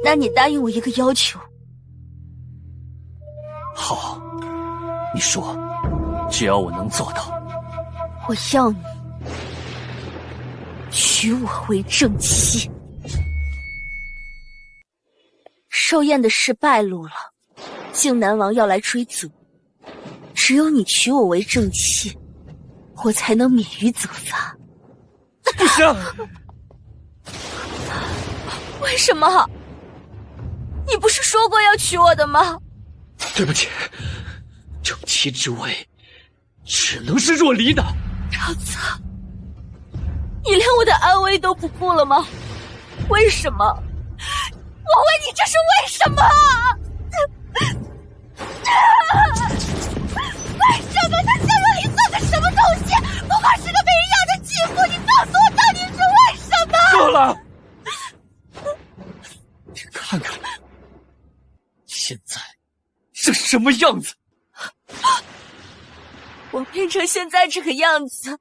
那你答应我一个要求。好，你说，只要我能做到。我要你娶我为正妻。寿宴的事败露了，靖南王要来追责，只有你娶我为正妻，我才能免于责罚。不行！为什么？你不是说过要娶我的吗？对不起，正妻之位只能是若离的。长策，你连我的安危都不顾了吗？为什么？我问你，这是为什么？为什么？他向若离算个什么东西？不过是个被人养的继父，你告诉我，到底是为什么？够了！你看看，现在是什么样子？我变成现在这个样子，还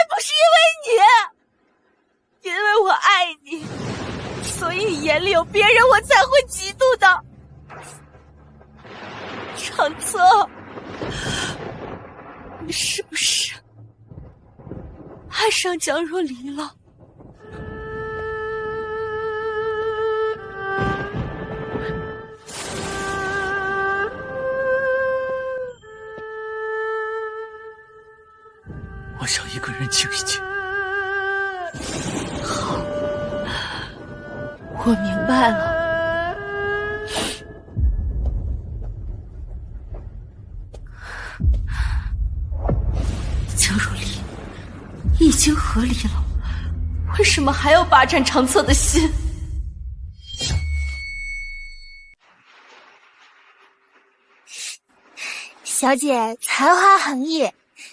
不是因为你？因为我爱你，所以眼里有别人，我才会嫉妒的。长策，你是不是爱上江若离了？我想一个人静一静。好，我明白了。江若离已经和离了，为什么还要霸占长策的心？小姐才华横溢，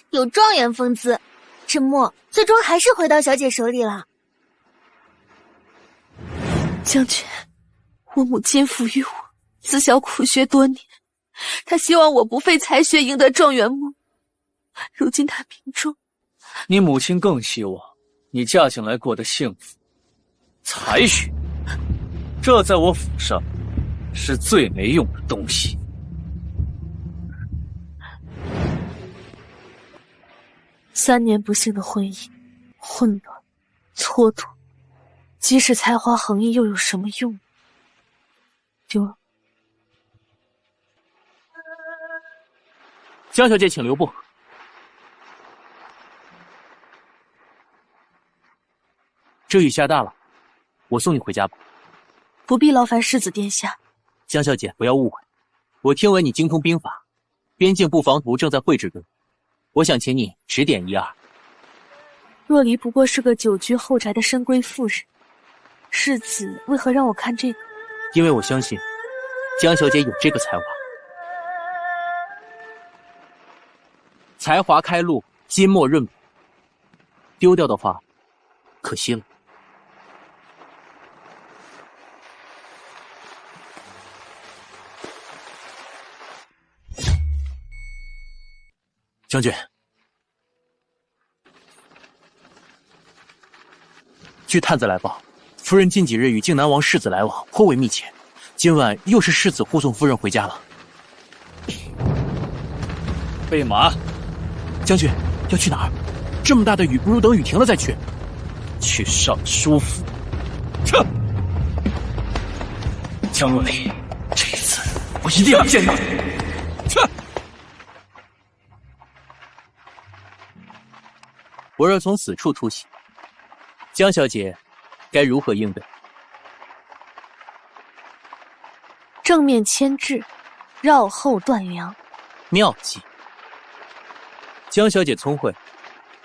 有状元风姿，沉默最终还是回到小姐手里了。将军，我母亲抚育我，自小苦学多年，她希望我不费才学赢得状元梦。如今她病重，你母亲更希望你嫁进来过得幸福。才学，这在我府上是最没用的东西。3年不幸的婚姻，混乱、蹉跎，即使才华横溢，又有什么用？丢了。江小姐，请留步。这雨下大了，我送你回家吧。不必劳烦世子殿下。江小姐，不要误会，我听闻你精通兵法，边境布防图正在绘制中，我想请你指点一二。若离不过是个久居后宅的深闺妇人，世子为何让我看这个？因为我相信江小姐有这个才华。才华开路，金墨润笔，丢掉的话，可惜了。将军，据探子来报，夫人近几日与靖南王世子来往颇为密切，今晚又是世子护送夫人回家了。备马。将军要去哪儿？这么大的雨，不如等雨停了再去。去尚书府。撤！江若离，这一次我一定要见到你。撤！我若从此处突袭，江小姐该如何应对？正面牵制，绕后断粮。妙计。江小姐聪慧，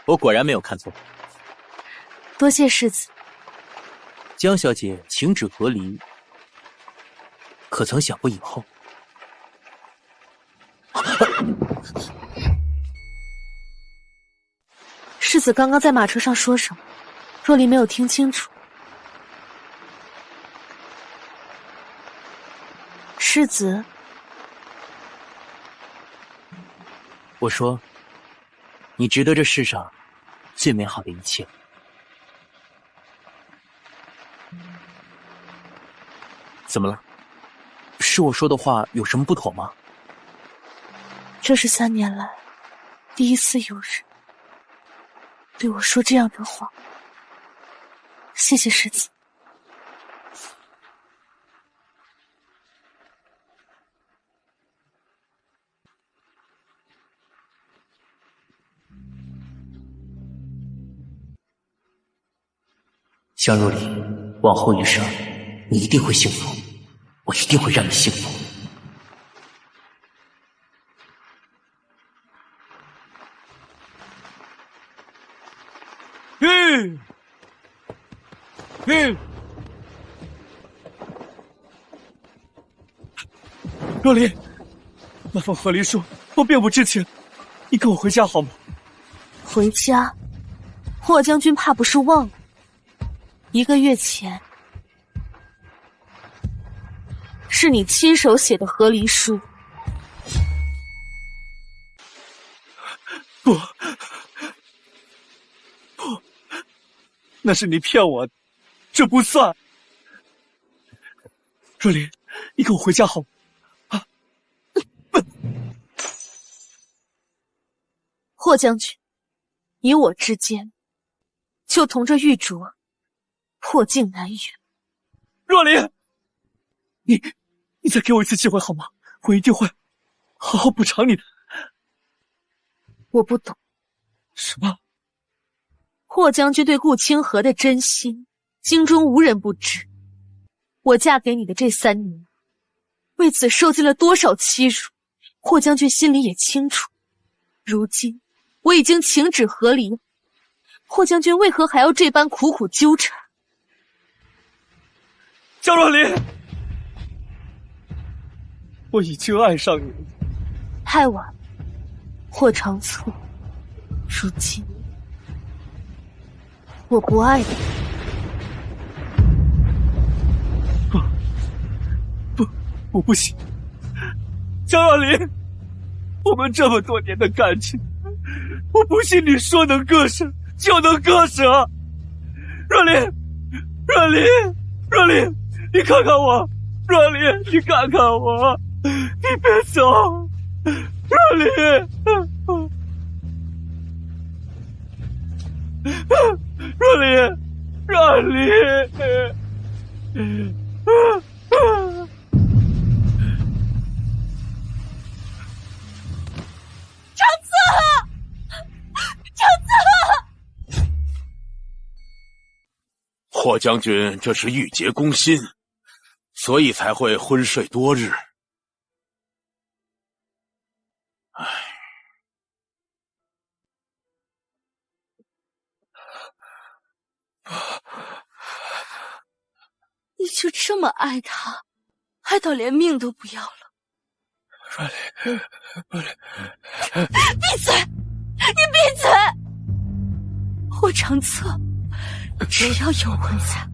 我果然没有看错。多谢世子。江小姐情止和离，可曾想过以后？世子刚刚在马车上说什么？若离没有听清楚。世子，我说，你值得这世上最美好的一切。怎么了？是我说的话有什么不妥吗？这是3年来第一次有人对我说这样的话。谢谢世子。江若离，往后余生，你一定会幸福，我一定会让你幸福。若离，那封和离书我并不知情，你跟我回家好吗？回家？霍将军怕不是忘了，1个月前是你亲手写的和离书。不，那是你骗我的，这不算。若离，你跟我回家好吗？霍将军，你我之间就同这玉镯，破镜难圆。若离，你再给我一次机会好吗？我一定会好好补偿你的。我不懂。什么？霍将军对顾清河的真心，京中无人不知。我嫁给你的这3年，为此受尽了多少欺辱，霍将军心里也清楚。如今我已经请旨和离，霍将军为何还要这般苦苦纠缠？江若离，我已经爱上你了。太晚了，霍长策，如今我不爱你。我不行，江若离，我们这么多年的感情，我不信你说能割舍就能割舍。若离，你看看我，若离，你看看我，你别走，若离，若离。霍将军这是郁结攻心，所以才会昏睡多日。唉，你就这么爱他，爱到连命都不要了？若离，闭嘴！你闭嘴！霍长策，只要有文在，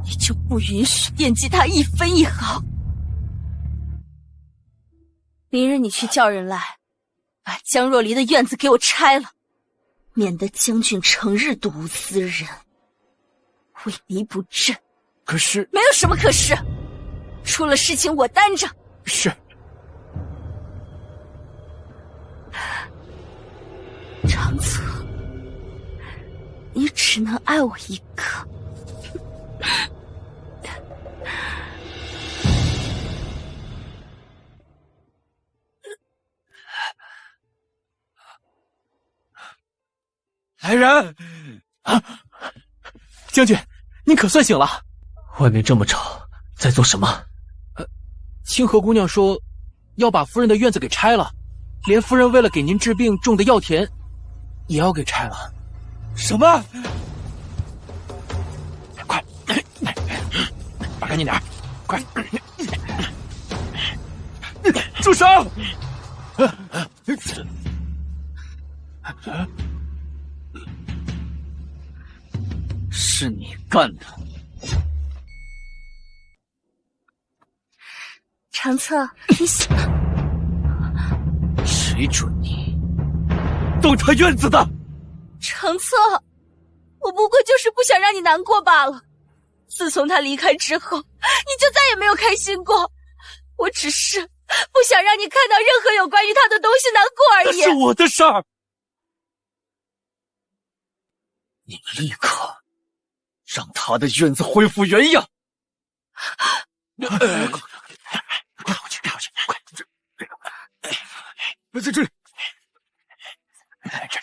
你就不允许惦记他一分一毫。明日你去叫人来，把江若离的院子给我拆了，免得将军成日睹无私人，为敌不振。可是没有什么可是，出了事情我担着。是。长策，你只能爱我一个。来人！啊，将军，您可算醒了。外面这么吵，在做什么？清河姑娘说，要把夫人的院子给拆了，连夫人为了给您治病种的药田，也要给拆了。什么？快，把干净点，快！住手！是你干的。长策，你醒了。谁准你动他院子的？长策，我不过就是不想让你难过罢了。自从他离开之后，你就再也没有开心过。我只是不想让你看到任何有关于他的东西难过而已。那是我的事儿。你们立刻让他的院子恢复原样。快回去，快回去，快！在这里，这。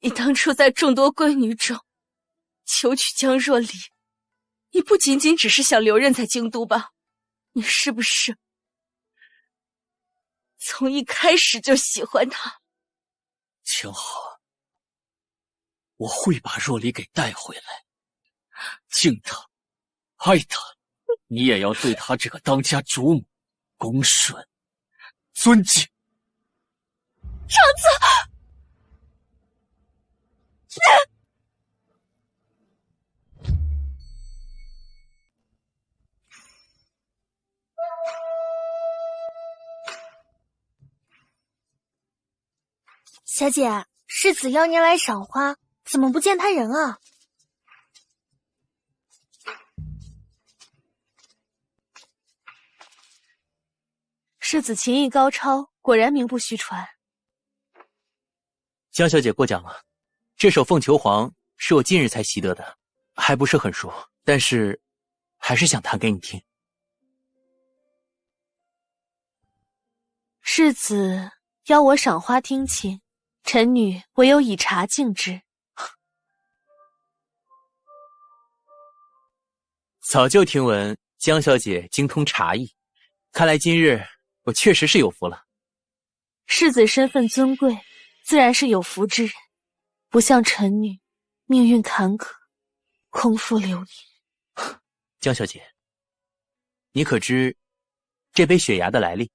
你当初在众多闺女中求娶江若离，你不仅仅只是想留任在京都吧？你是不是从一开始就喜欢他。清河，我会把若离给带回来，敬她，爱她，你也要对她这个当家主母恭顺、尊敬。长子。小姐，世子邀您来赏花，怎么不见他人啊？世子琴艺高超，果然名不虚传。江小姐过奖了，这首《凤求凰》是我近日才习得的，还不是很熟，但是还是想弹给你听。世子邀我赏花听琴，臣女唯有以茶敬之。早就听闻江小姐精通茶艺，看来今日我确实是有福了。世子身份尊贵，自然是有福之人，不像臣女命运坎坷，空腹流连。江小姐，你可知这杯雪芽的来历？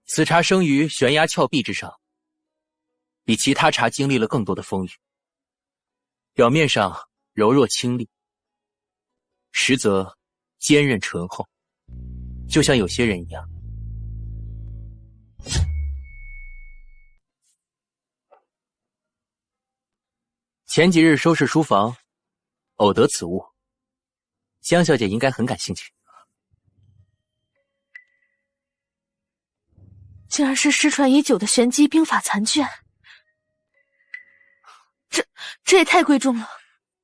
此茶生于悬崖峭壁之上，比其他茶经历了更多的风雨。表面上柔弱清丽，实则坚韧醇厚，就像有些人一样。前几日收拾书房，偶得此物，江小姐应该很感兴趣。竟然是失传已久的玄机兵法残卷，这也太贵重了。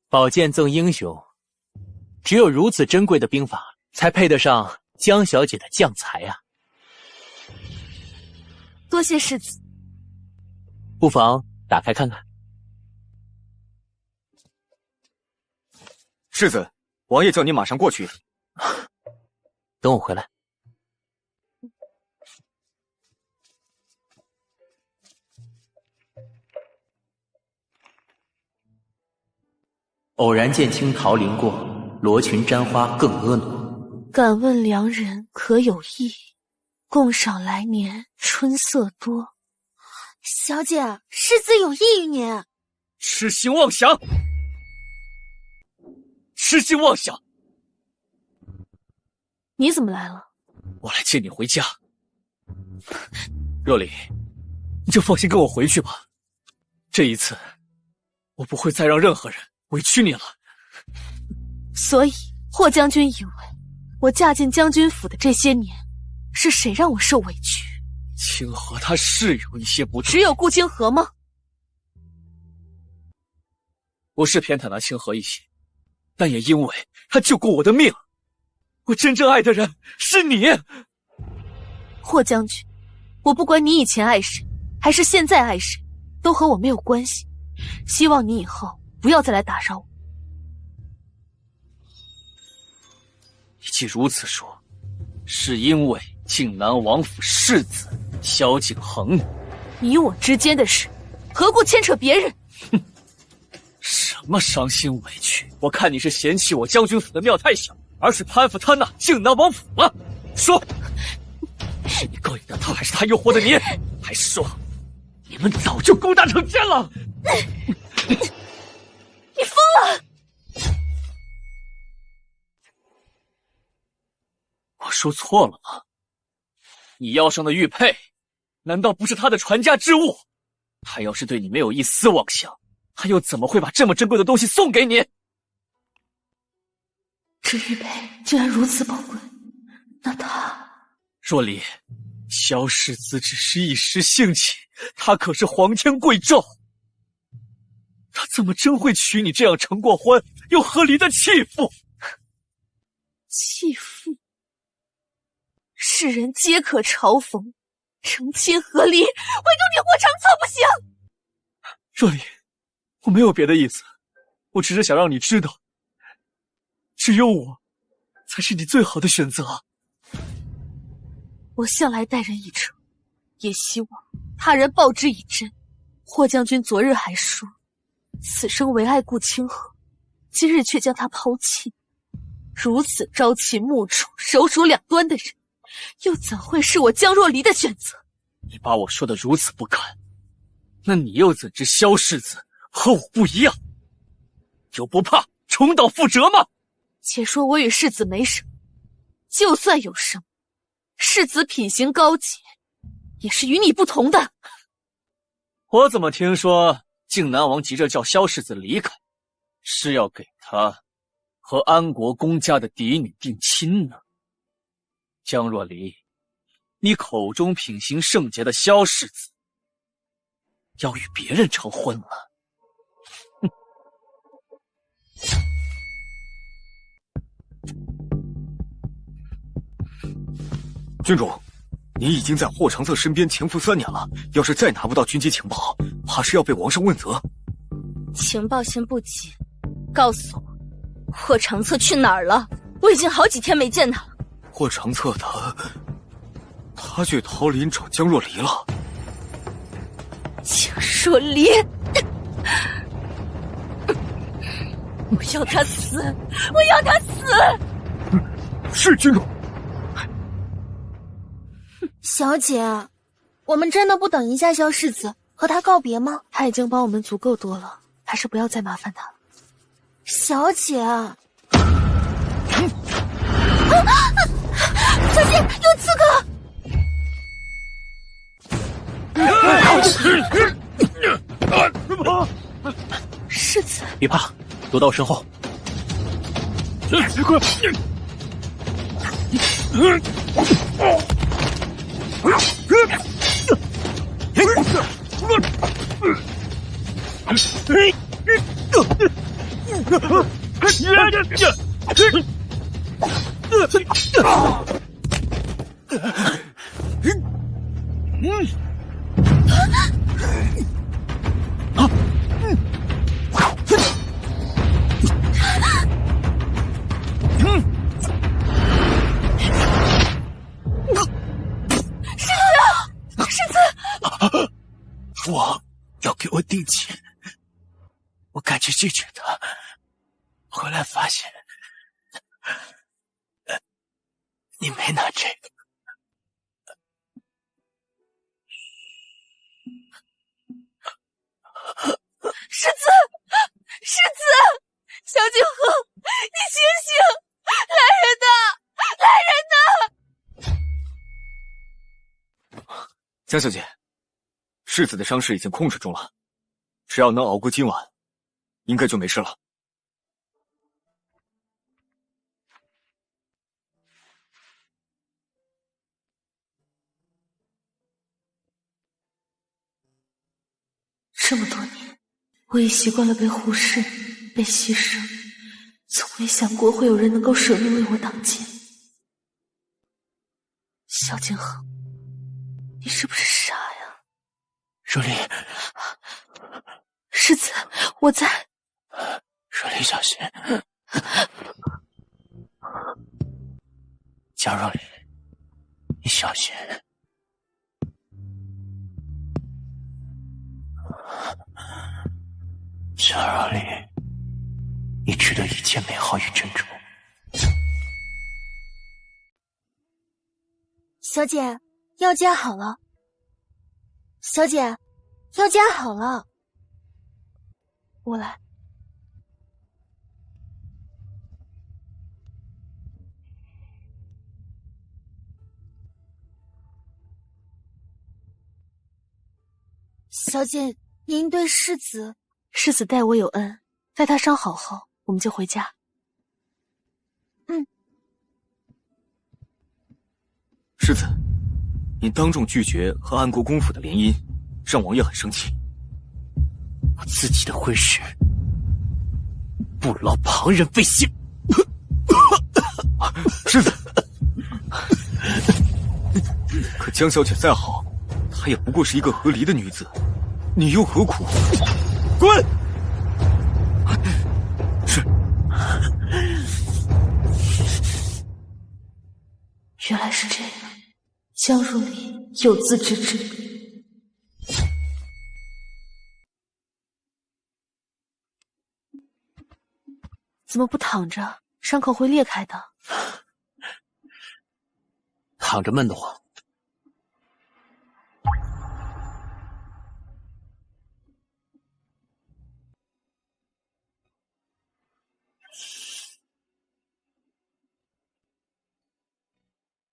宝剑赠英雄，只有如此珍贵的兵法，才配得上江小姐的将才啊！多谢世子，不妨打开看看。世子，王爷叫你马上过去。等我回来。偶然见青桃林过，罗裙沾花更婀娜。敢问良人可有意？共赏来年春色多。小姐，世子有意于您。痴心妄想！痴心妄想！你怎么来了？我来接你回家。若离，你就放心跟我回去吧。这一次，我不会再让任何人委屈你了。所以霍将军以为我嫁进将军府的这些年，是谁让我受委屈？清河他是有一些不对。只有顾清河吗？我是偏袒了清河一些，但也因为他救过我的命。我真正爱的人是你。霍将军，我不管你以前爱谁，还是现在爱谁，都和我没有关系。希望你以后不要再来打扰我。你既如此说，是因为靖南王府世子萧景恒。你我之间的事，何故牵扯别人？哼，什么伤心委屈？我看你是嫌弃我将军府的庙太小，而是攀附他那靖南王府了。说，是你勾引的他，还是他诱惑的你？还是说，你们早就勾搭成奸了？你疯了！我说错了吗？你腰上的玉佩，难道不是他的传家之物？他要是对你没有一丝妄想，他又怎么会把这么珍贵的东西送给你？这玉佩竟然如此宝贵，那他……若离，萧世子只是一时兴起，他可是皇天贵胄，他怎么真会娶你这样成过婚又和离的弃妇？弃妇？世人皆可嘲讽，成亲和离，唯独你霍长策不行。若离，我没有别的意思，我只是想让你知道，只有我才是你最好的选择。我向来待人以诚，也希望他人报之以真。霍将军昨日还说，此生唯爱顾清河，今日却将他抛弃。如此朝秦暮楚、手鼠两端的人，又怎会是我江若离的选择？你把我说的如此不堪，那你又怎知萧世子和我不一样？就不怕重蹈覆辙吗？且说我与世子没什么，就算有什么，世子品行高洁，也是与你不同的。我怎么听说靖南王急着叫萧世子离开，是要给他和安国公家的嫡女定亲呢？江若离，你口中品行圣洁的萧世子，要与别人成婚了？郡主，您已经在霍长策身边潜伏3年了，要是再拿不到军机情报，怕是要被王上问责。情报先不急，告诉我，霍长策去哪儿了？我已经好几天没见他了。霍长策他去桃林找江若离了。江若离，我要他死！我要他死！是郡主。小姐，我们真的不等一下萧世子和他告别吗？他已经帮我们足够多了，还是不要再麻烦他了。小姐，小姐有刺客！世子，别怕，躲到我身后。王要给我定亲，我赶去拒绝他，回来发现你没拿这个。世子，世子，萧景和，你醒醒！来人呐，来人呐！江小姐，世子的伤势已经控制住了，只要能熬过今晚，应该就没事了。这么多年，我已习惯了被忽视、被牺牲，从未想过会有人能够舍命为我挡箭。萧景和，你是不是傻呀？若离，世子，我在。若离，小心。江若离，你小心。江若离，你值得一切美好与珍重。小姐，药加好了。小姐，药加好了。我来。小姐，您对世子待我有恩，待他伤好后，我们就回家。世子，你当众拒绝和安国公府的联姻，让王爷很生气。我自己的婚事，不劳旁人费心。世子，可江小姐再好，她也不过是一个和离的女子，你又何苦？滚！是。原来是这样。江若离有自知之明。怎么不躺着？伤口会裂开的。躺着闷得慌。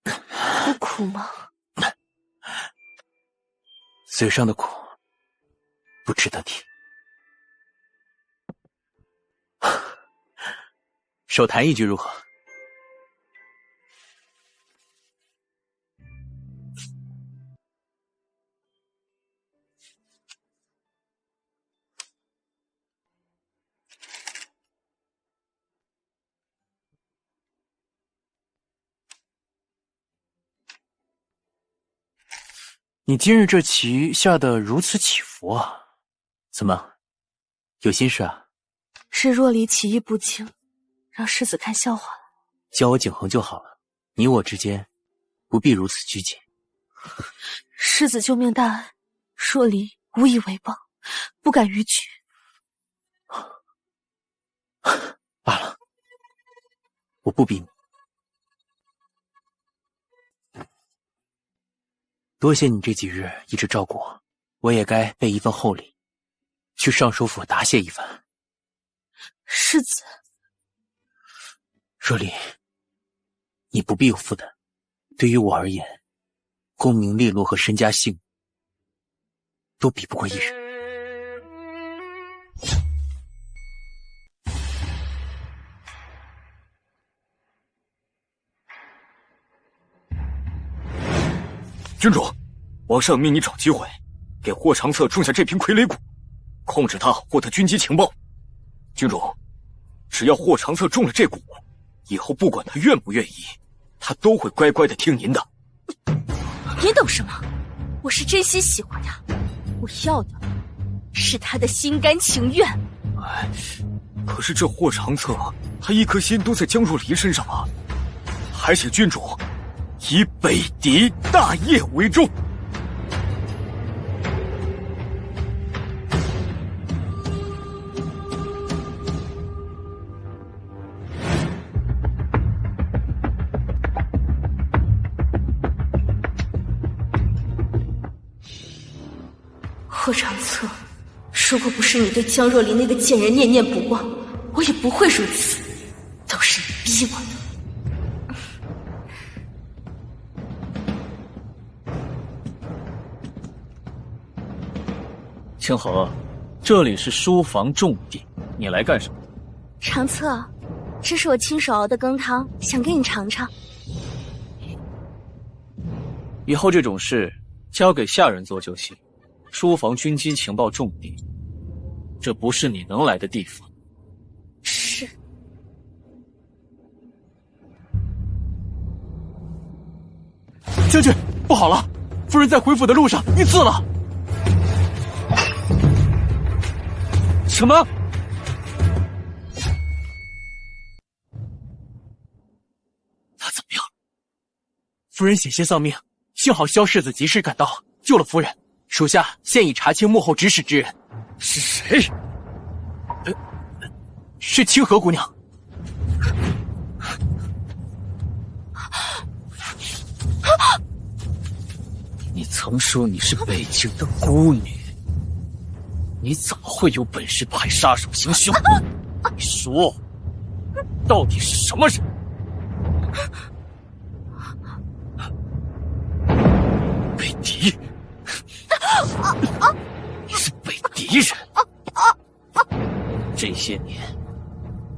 不苦吗？嘴上的苦不值得提。手弹一局如何？你今日这棋下得如此起伏啊，怎么，有心事啊？是若离棋艺不精，让世子看笑话了。教我景衡就好了，你我之间不必如此拘谨。世子救命大恩，若离无以为报，不敢逾矩。罢了，我不逼你。多谢你这几日一直照顾我，我也该备一份厚礼，去尚书府答谢一番。世子，若离，你不必有负担。对于我而言，功名利落和身家性命都比不过一人。郡主，王上命你找机会，给霍长策种下这瓶傀儡谷，控制他获得军机情报。郡主，只要霍长策中了这蛊，以后不管他愿不愿意，他都会乖乖的听您的。你懂什么？我是真心喜欢他，我要的是他的心甘情愿。哎，可是这霍长策，他一颗心都在江若离身上啊！还请郡主以北狄大业为重。霍长策，如果不是你对江若离那个贱人念念不忘，我也不会如此，都是你逼我的。清河，这里是书房重地，你来干什么？长策，这是我亲手熬的羹汤，想给你尝尝。以后这种事交给下人做就行。书房军机情报重地，这不是你能来的地方。是。将军，不好了！夫人在回府的路上遇刺了。什么？他怎么样？夫人险些丧命，幸好萧世子及时赶到，救了夫人。属下现已查清幕后指使之人。是谁？是清河姑娘。你曾说你是北京的孤女，你怎么会有本事派杀手行凶？你说，到底是什么人？北狄，你是北狄人。这些年，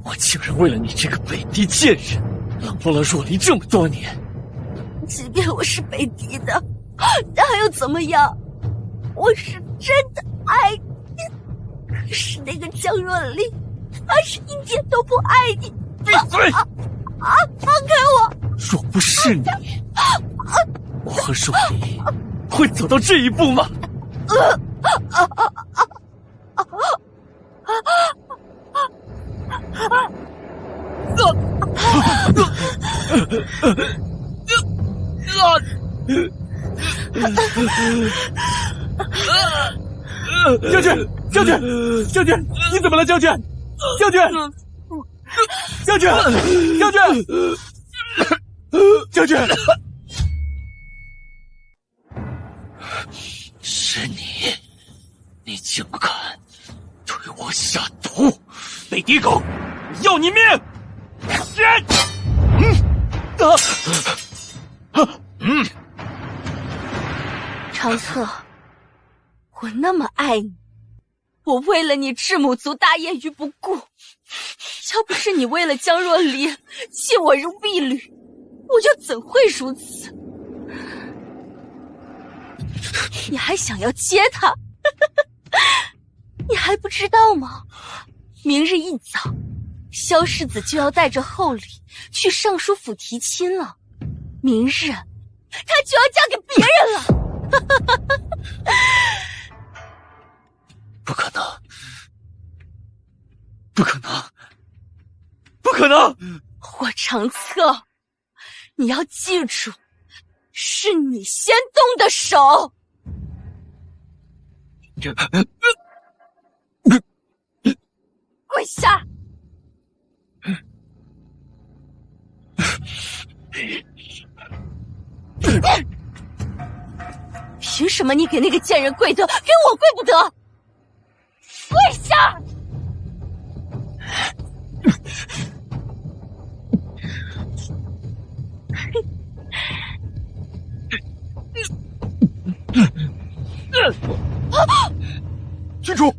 我竟然为了你这个北狄贱人，冷落了若离这么多年。即便我是北狄的，那又怎么样？我是真的爱你。可是那个江若离，他是一点都不爱你。闭嘴！放开我！若不是你，我和若离会走到这一步吗？将军，将军，将军，你怎么了，将军？将军，将军，将军，将军，是你，你竟敢对我下毒！北狄狗，要你命！长策，我那么爱你，我为了你置母族大业于不顾。要不是你为了江若离弃我如婢女，我又怎会如此？你还想要接他？你还不知道吗？明日一早，萧世子就要带着厚礼去尚书府提亲了。明日，他就要嫁给别人了。不可能！不可能！不可能！霍长策，你要记住，是你先动的手。跪下！凭什么你给那个贱人跪得，给我跪不得？跪下！郡主，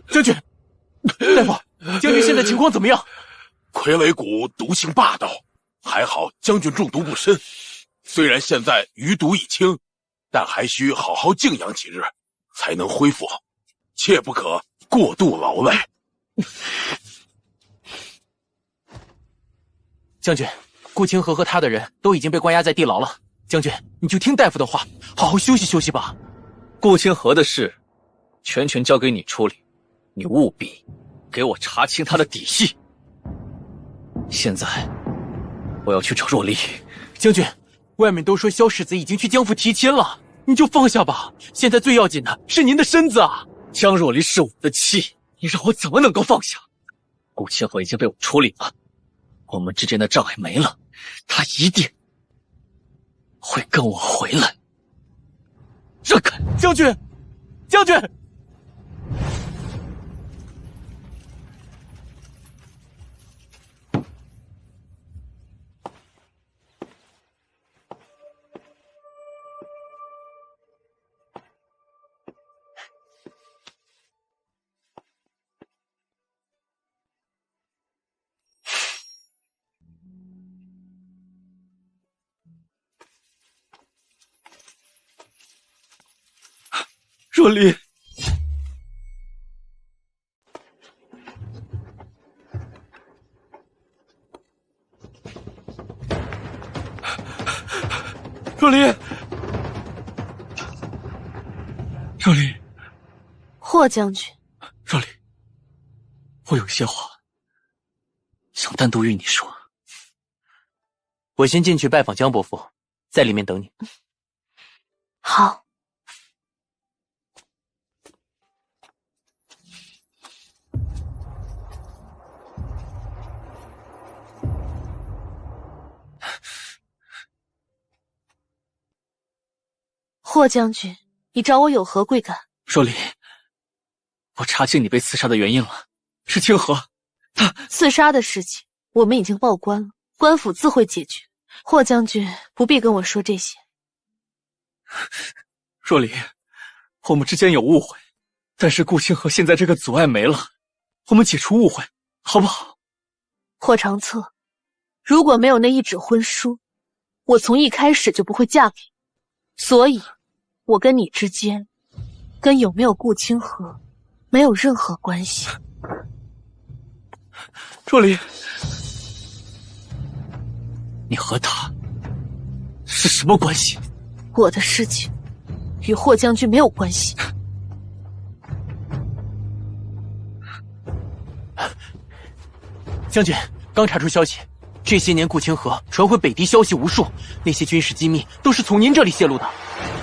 将军，大夫，将军现在情况怎么样？傀儡蛊毒性霸道，还好将军中毒不深。虽然现在余毒已清，但还需好好静养几日，才能恢复，切不可过度劳累。将军，顾清河和他的人都已经被关押在地牢了。将军，你就听大夫的话，好好休息休息吧。顾清河的事，全交给你处理，你务必给我查清他的底细。现在，我要去找若离。将军，外面都说萧世子已经去江府提亲了，你就放下吧。现在最要紧的是您的身子啊！江若离是我的妻，你让我怎么能够放下？顾清河已经被我处理了，我们之间的障碍没了，他一定会跟我回来。让开！将军，将军！若离，若离，若离，霍将军，若离，我有些话想单独与你说。我先进去拜访江伯父，在里面等你。好。霍将军，你找我有何贵干？若离，我查清你被刺杀的原因了，是清河，他刺杀的事情我们已经报官了，官府自会解决。霍将军不必跟我说这些。若离，我们之间有误会，但是顾清河现在这个阻碍没了，我们解除误会，好不好？霍长策，如果没有那一纸婚书，我从一开始就不会嫁给你，所以我跟你之间跟有没有顾清河没有任何关系。若离，你和他是什么关系？我的事情与霍将军没有关系。将军，刚查出消息，这些年顾清河传回北狄消息无数，那些军事机密都是从您这里泄露的。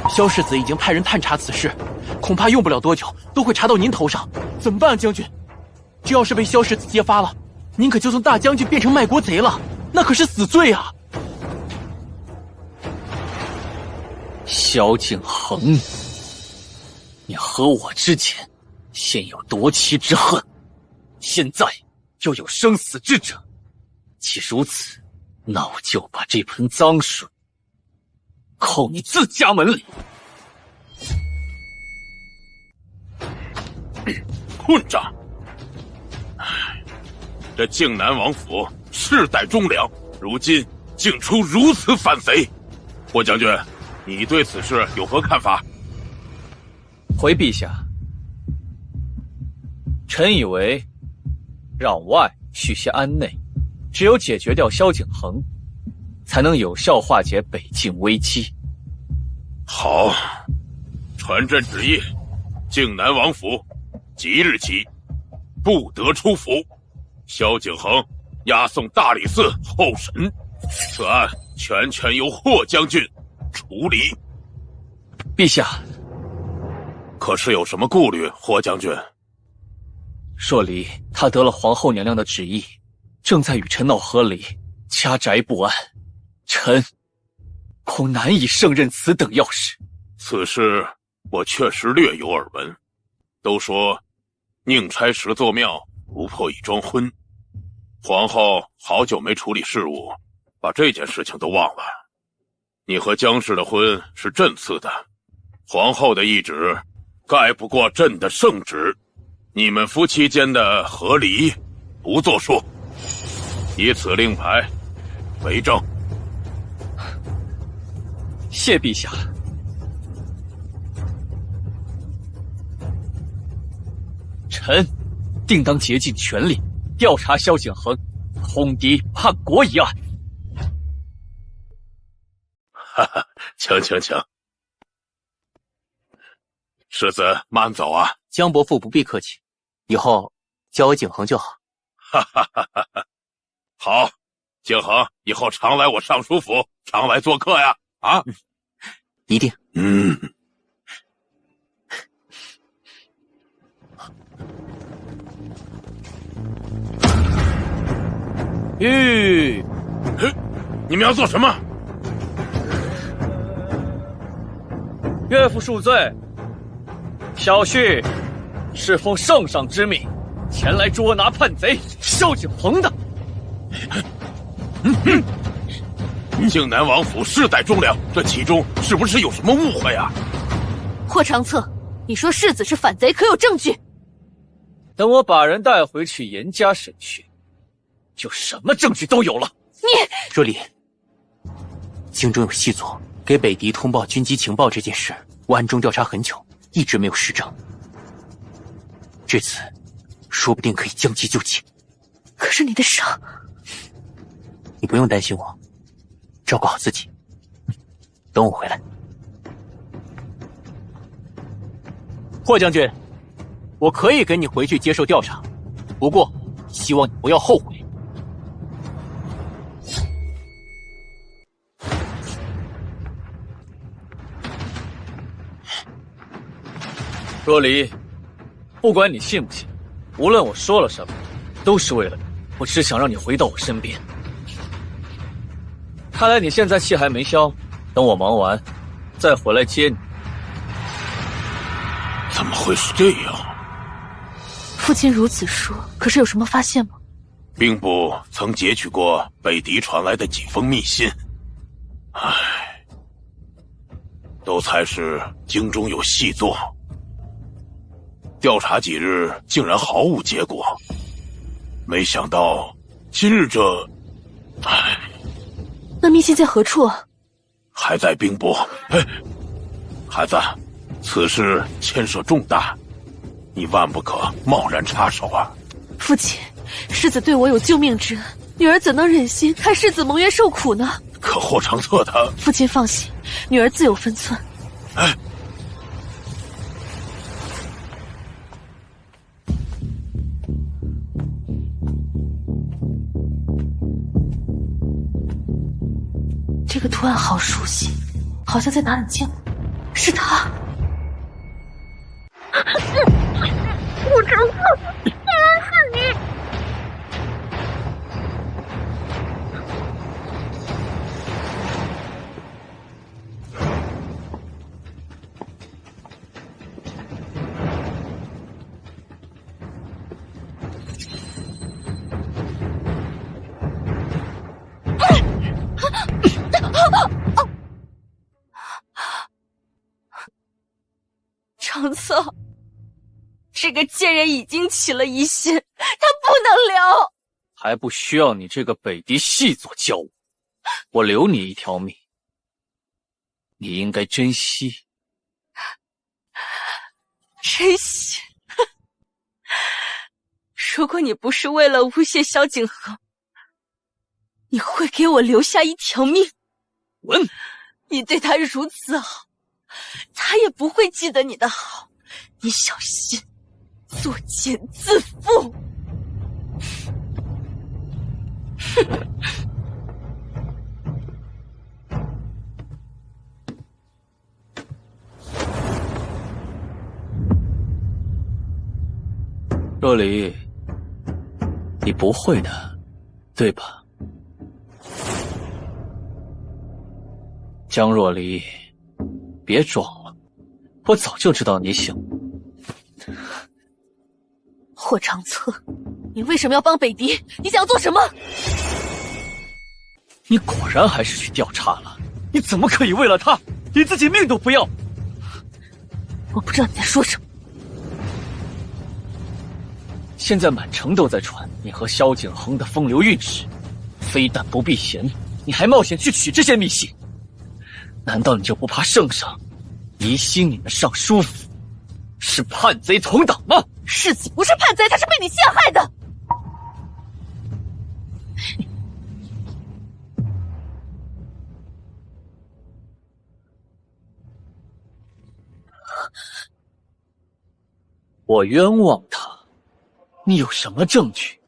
萧世子已经派人探查此事，恐怕用不了多久都会查到您头上。怎么办，将军？这要是被萧世子揭发了，您可就从大将军变成卖国贼了，那可是死罪啊！萧敬恒，你和我之间先有夺妻之恨，现在又有生死之者。既如此，那我就把这盆脏水扣你自家门里。混账！这靖南王府世代忠良，如今竟出如此反贼。霍将军，你对此事有何看法？回陛下，臣以为攘外续些安内，只有解决掉萧景恒，才能有效化解北境危机。好，传朕旨意，靖南王府即日起不得出府，萧景恒押送大理寺候审，此案全由霍将军处理。陛下，可是有什么顾虑，霍将军？若离他得了皇后娘娘的旨意，正在与臣闹和离，家宅不安，臣恐难以胜任此等要事。此事我确实略有耳闻，都说宁拆十座庙，不破一桩婚。皇后好久没处理事务，把这件事情都忘了。你和江氏的婚是朕赐的，皇后的懿旨盖不过朕的圣旨，你们夫妻间的和离不作数，以此令牌为证。谢陛下。臣定当竭尽全力调查萧景恒通敌叛国一案。哈哈，请。世子慢走啊。江伯父不必客气，以后叫我景恒就好。哈哈哈哈哈！好，景恒以后常来我尚书府，常来做客呀！啊，一定。你们要做什么？岳父恕罪，小婿是奉圣上之命前来捉拿叛贼萧景恒的。靖南王府世代忠良，这其中是不是有什么误会啊？霍长策，你说世子是反贼，可有证据？等我把人带回去严加审讯，就什么证据都有了。若离，京中有细作给北狄通报军机情报这件事，我暗中调查很久，一直没有实证。这次说不定可以将计就计。可是你的伤，你不用担心我，照顾好自己。等我回来。霍将军，我可以跟你回去接受调查，不过希望你不要后悔。若离，不管你信不信，无论我说了什么，都是为了你。我只想让你回到我身边。看来你现在气还没消，等我忙完，再回来接你。怎么会是这样？父亲如此说，可是有什么发现吗？兵部曾截取过北狄传来的几封密信，都猜是京中有细作。调查几日，竟然毫无结果。没想到今日这……那密信在何处啊？还在兵部。孩子，此事牵涉重大，你万不可贸然插手啊！父亲，世子对我有救命之恩，女儿怎能忍心看世子蒙冤受苦呢？可霍长策他……父亲放心，女儿自有分寸。这个图案好熟悉，好像在哪里见过。是他。顾长策，冤死你！长策，这个贱人已经起了疑心，他不能留。还不需要你这个北狄细作教我，我留你一条命，你应该珍惜。珍惜？如果你不是为了诬陷萧景和，你会给我留下一条命？滚！你对他如此好，他也不会记得你的好，你小心作茧自缚。若离，你不会的，对吧？江若离，别装了，我早就知道你想。霍长策，你为什么要帮北狄？你想要做什么？你果然还是去调查了？你怎么可以为了他，连自己命都不要？我不知道你在说什么。现在满城都在传你和萧景恒的风流韵事，非但不避嫌，你还冒险去取这些密信。难道你就不怕圣上疑心你们尚书府是叛贼同党吗？世子不是叛贼，他是被你陷害的。我冤枉他，你有什么证据？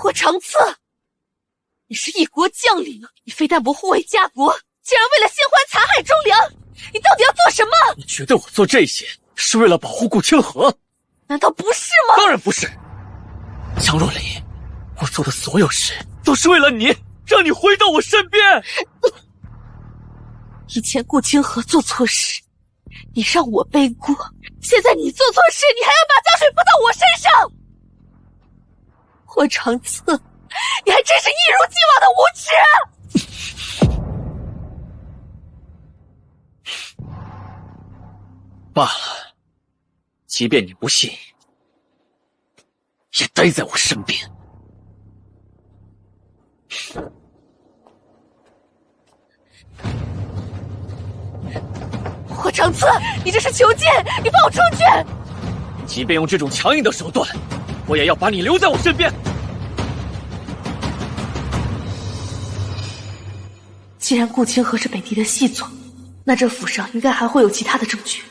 霍长策，你是一国将领，你非但不护卫家国，竟然为了新欢残害忠良，你到底要做什么？你觉得我做这些是为了保护顾清河？难道不是吗？当然不是。江若离，我做的所有事都是为了你，让你回到我身边。以前顾清河做错事，你让我背锅，现在你做错事，你还要把江水泼到我身上。霍长策，你还真是一如既往的无耻！罢了，即便你不信，也待在我身边。霍长策，你这是囚禁！你放我出去！即便用这种强硬的手段，我也要把你留在我身边。既然顾清河是北狄的细作，那这府上应该还会有其他的证据。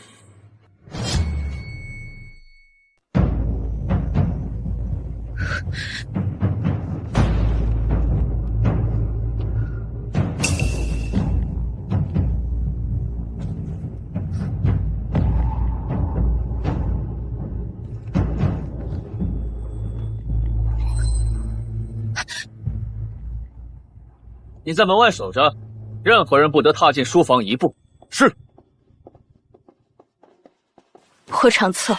你在门外守着，任何人不得踏进书房一步。是。霍长策，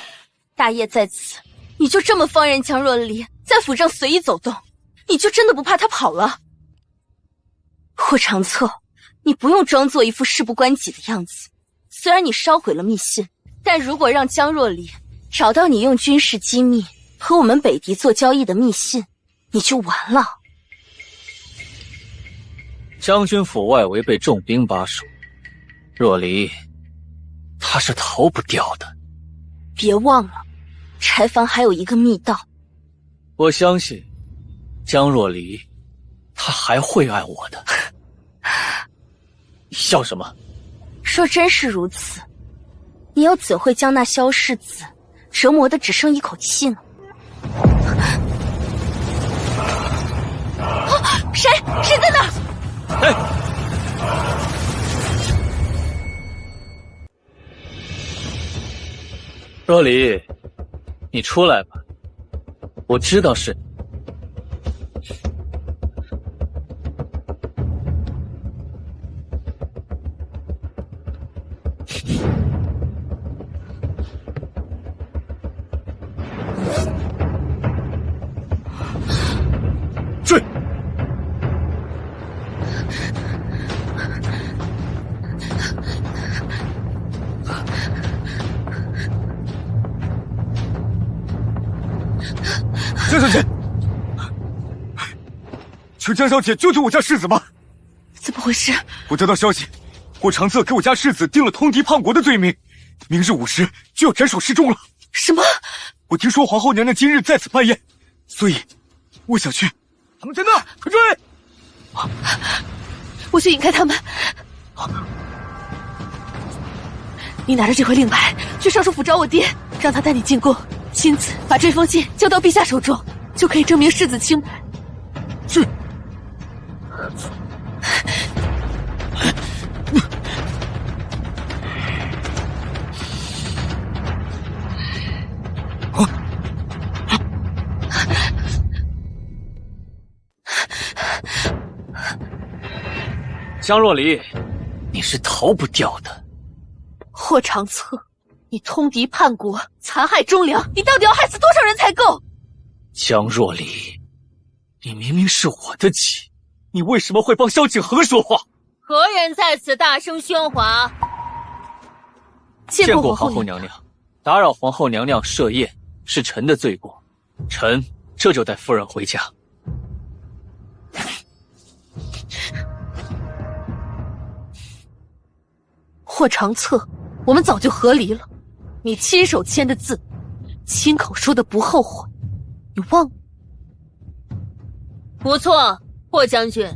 大业在此，你就这么放任江若离在府上随意走动，你就真的不怕他跑了？霍长策，你不用装作一副事不关己的样子。虽然你烧毁了密信，但如果让江若离找到你用军事机密和我们北狄做交易的密信，你就完了。将军府外围被重兵把守，若离他是逃不掉的。别忘了，柴房还有一个密道。我相信江若离他还会爱我的。你笑什么？若真是如此，你又怎会将那萧世子折磨的只剩一口气呢？谁在那儿？哎，若离，你出来吧，我知道是你。追！江小姐，求江小姐救救我家世子吧！怎么回事？我得到消息，霍长策给我家世子定了通敌叛国的罪名，明日午时就要斩首示众了。什么？我听说皇后娘娘今日在此办宴，所以我想去。他们在那，快追！我去引开他们。你拿着这块令牌去尚书府找我爹，让他带你进宫，亲自把这封信交到陛下手中，就可以证明世子清白。是。江若离，你是逃不掉的。霍长策，你通敌叛国，残害忠良，你到底要害死多少人才够？江若离，你明明是我的妻，你为什么会帮萧景珩说话？何人在此大声喧哗？见过皇后娘娘，打扰皇后娘娘设宴是臣的罪过，臣这就带夫人回家。霍长策，我们早就和离了。你亲手签的字，亲口说的不后悔，你忘了？不错，霍将军，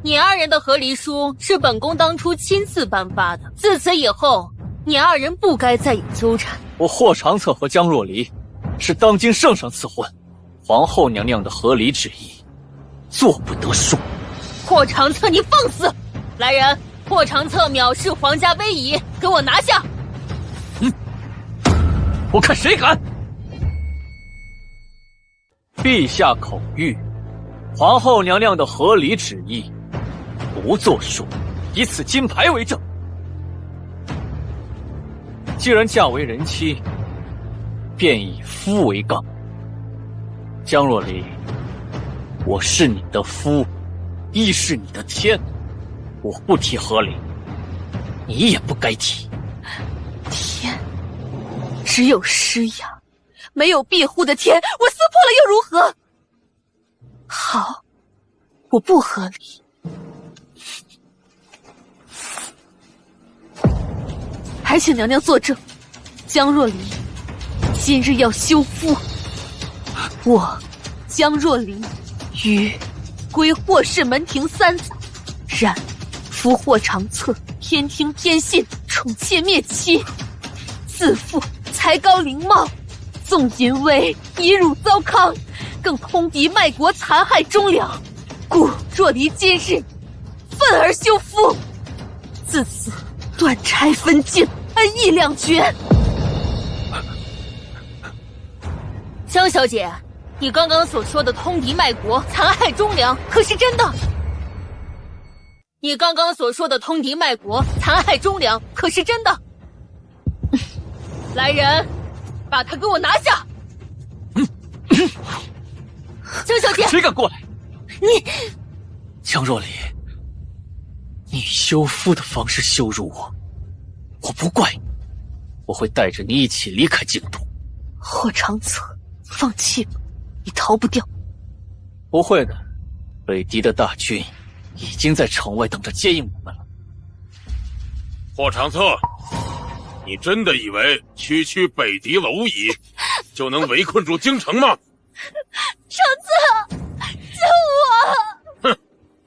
你二人的和离书是本宫当初亲自颁发的。自此以后，你二人不该再有纠缠。我霍长策和江若离是当今圣上赐婚，皇后娘娘的和离旨意，做不得数。霍长策，你放肆！来人！霍长策藐视皇家威仪，给我拿下！我看谁敢！陛下口谕，皇后娘娘的和离旨意，不作数，以此金牌为证。既然嫁为人妻，便以夫为纲。江若离，我是你的夫，亦是你的天。我不提和离，你也不该提。天，只有施压，没有庇护的天，我撕破了又如何？好，我不和离。还请娘娘作证，江若离今日要休夫，我江若离于归霍氏门庭3载，然夫霍长策偏听偏信，宠妾灭妻，自负才高凌貌，纵淫威，以辱糟糠，更通敌卖国，残害忠良。故若离今日愤而休夫，自此断钗分晋，恩义两绝。江小姐，你刚刚所说的通敌卖国、残害忠良，可是真的？你刚刚所说的通敌卖国、残害忠良，可是真的？来人，把他给我拿下！江小姐，谁敢过来？你，江若离，你以休夫的方式羞辱我，我不怪你，我会带着你一起离开京都。霍长策，放弃吧，你逃不掉。不会的，北狄的大军已经在城外等着接应我们了。霍长策，你真的以为区区北狄蝼蚁就能围困住京城吗？长策，救我！哼，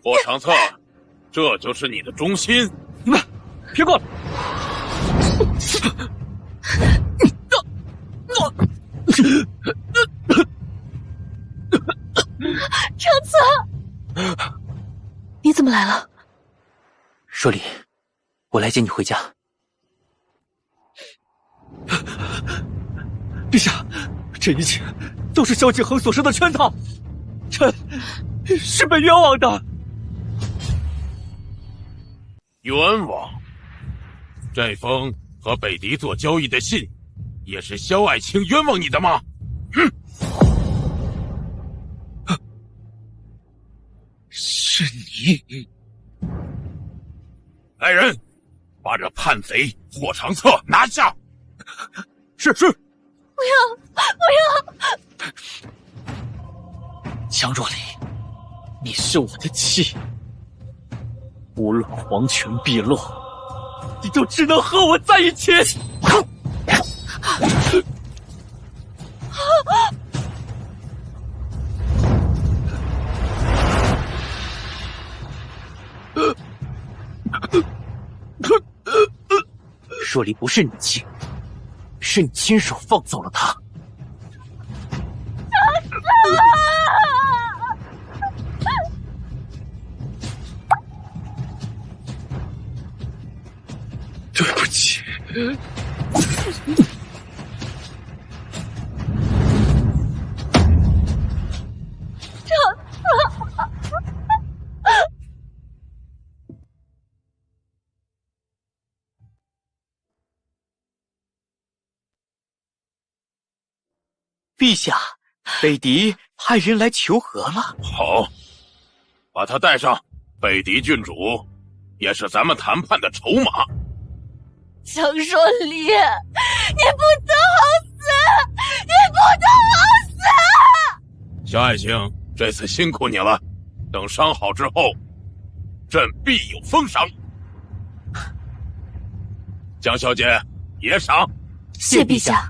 霍长策，这就是你的忠心？别过来！们来了。若离，我来接你回家。陛下，这一切都是萧景恒所设的圈套，臣是被冤枉的。冤枉？这封和北狄做交易的信，也是萧爱卿冤枉你的吗？哼！是你！来人，把这叛贼霍长策拿下！是。不要！江若离，你是我的妻，无论皇权毕露，你就只能和我在一起。若离不是你妻，是你亲手放走了他。对不起。陛下，北狄派人来求和了。好，把他带上。北狄郡主也是咱们谈判的筹码。江若离，你不得好死！你不得好死！萧爱卿，这次辛苦你了，等伤好之后，朕必有封赏。江小姐也赏。谢陛下。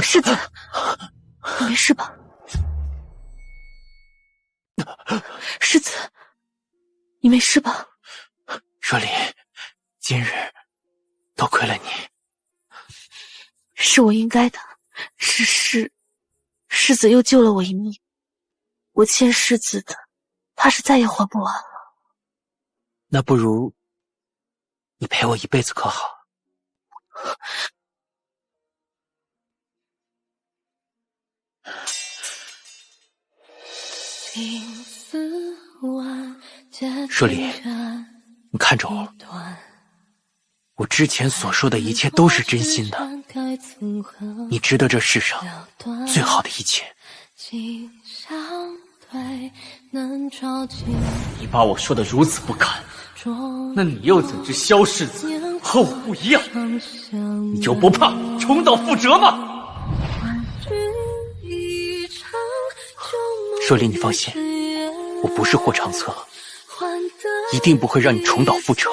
世子，你没事吧？世子，你没事吧？若离，今日多亏了你，是我应该的。世子又救了我一命，我欠世子的，怕是再也还不完了。那不如你陪我一辈子可好？若离，你看着我，我之前所说的一切都是真心的，你值得这世上最好的一切。你把我说的如此不堪，那你又怎知萧世子和我不一样？你就不怕重蹈覆辙吗？若离，你放心，我不是霍长策，一定不会让你重蹈覆辙。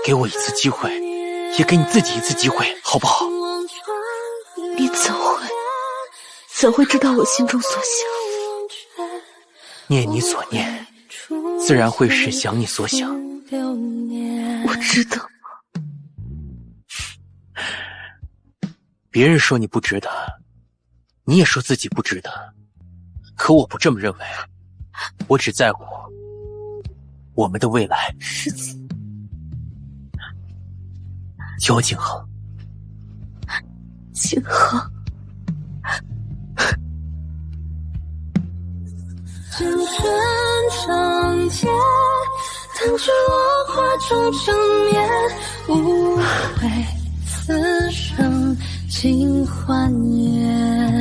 给我一次机会，也给你自己一次机会，好不好？你怎会知道我心中所想？念你所念，自然会是想你所想。我值得吗？别人说你不值得，你也说自己不值得，可我不这么认为，我只在乎我们的未来。世子，叫我景恒。景恒。阵阵长街，弹去落花中缠绵，无悔此生尽欢颜。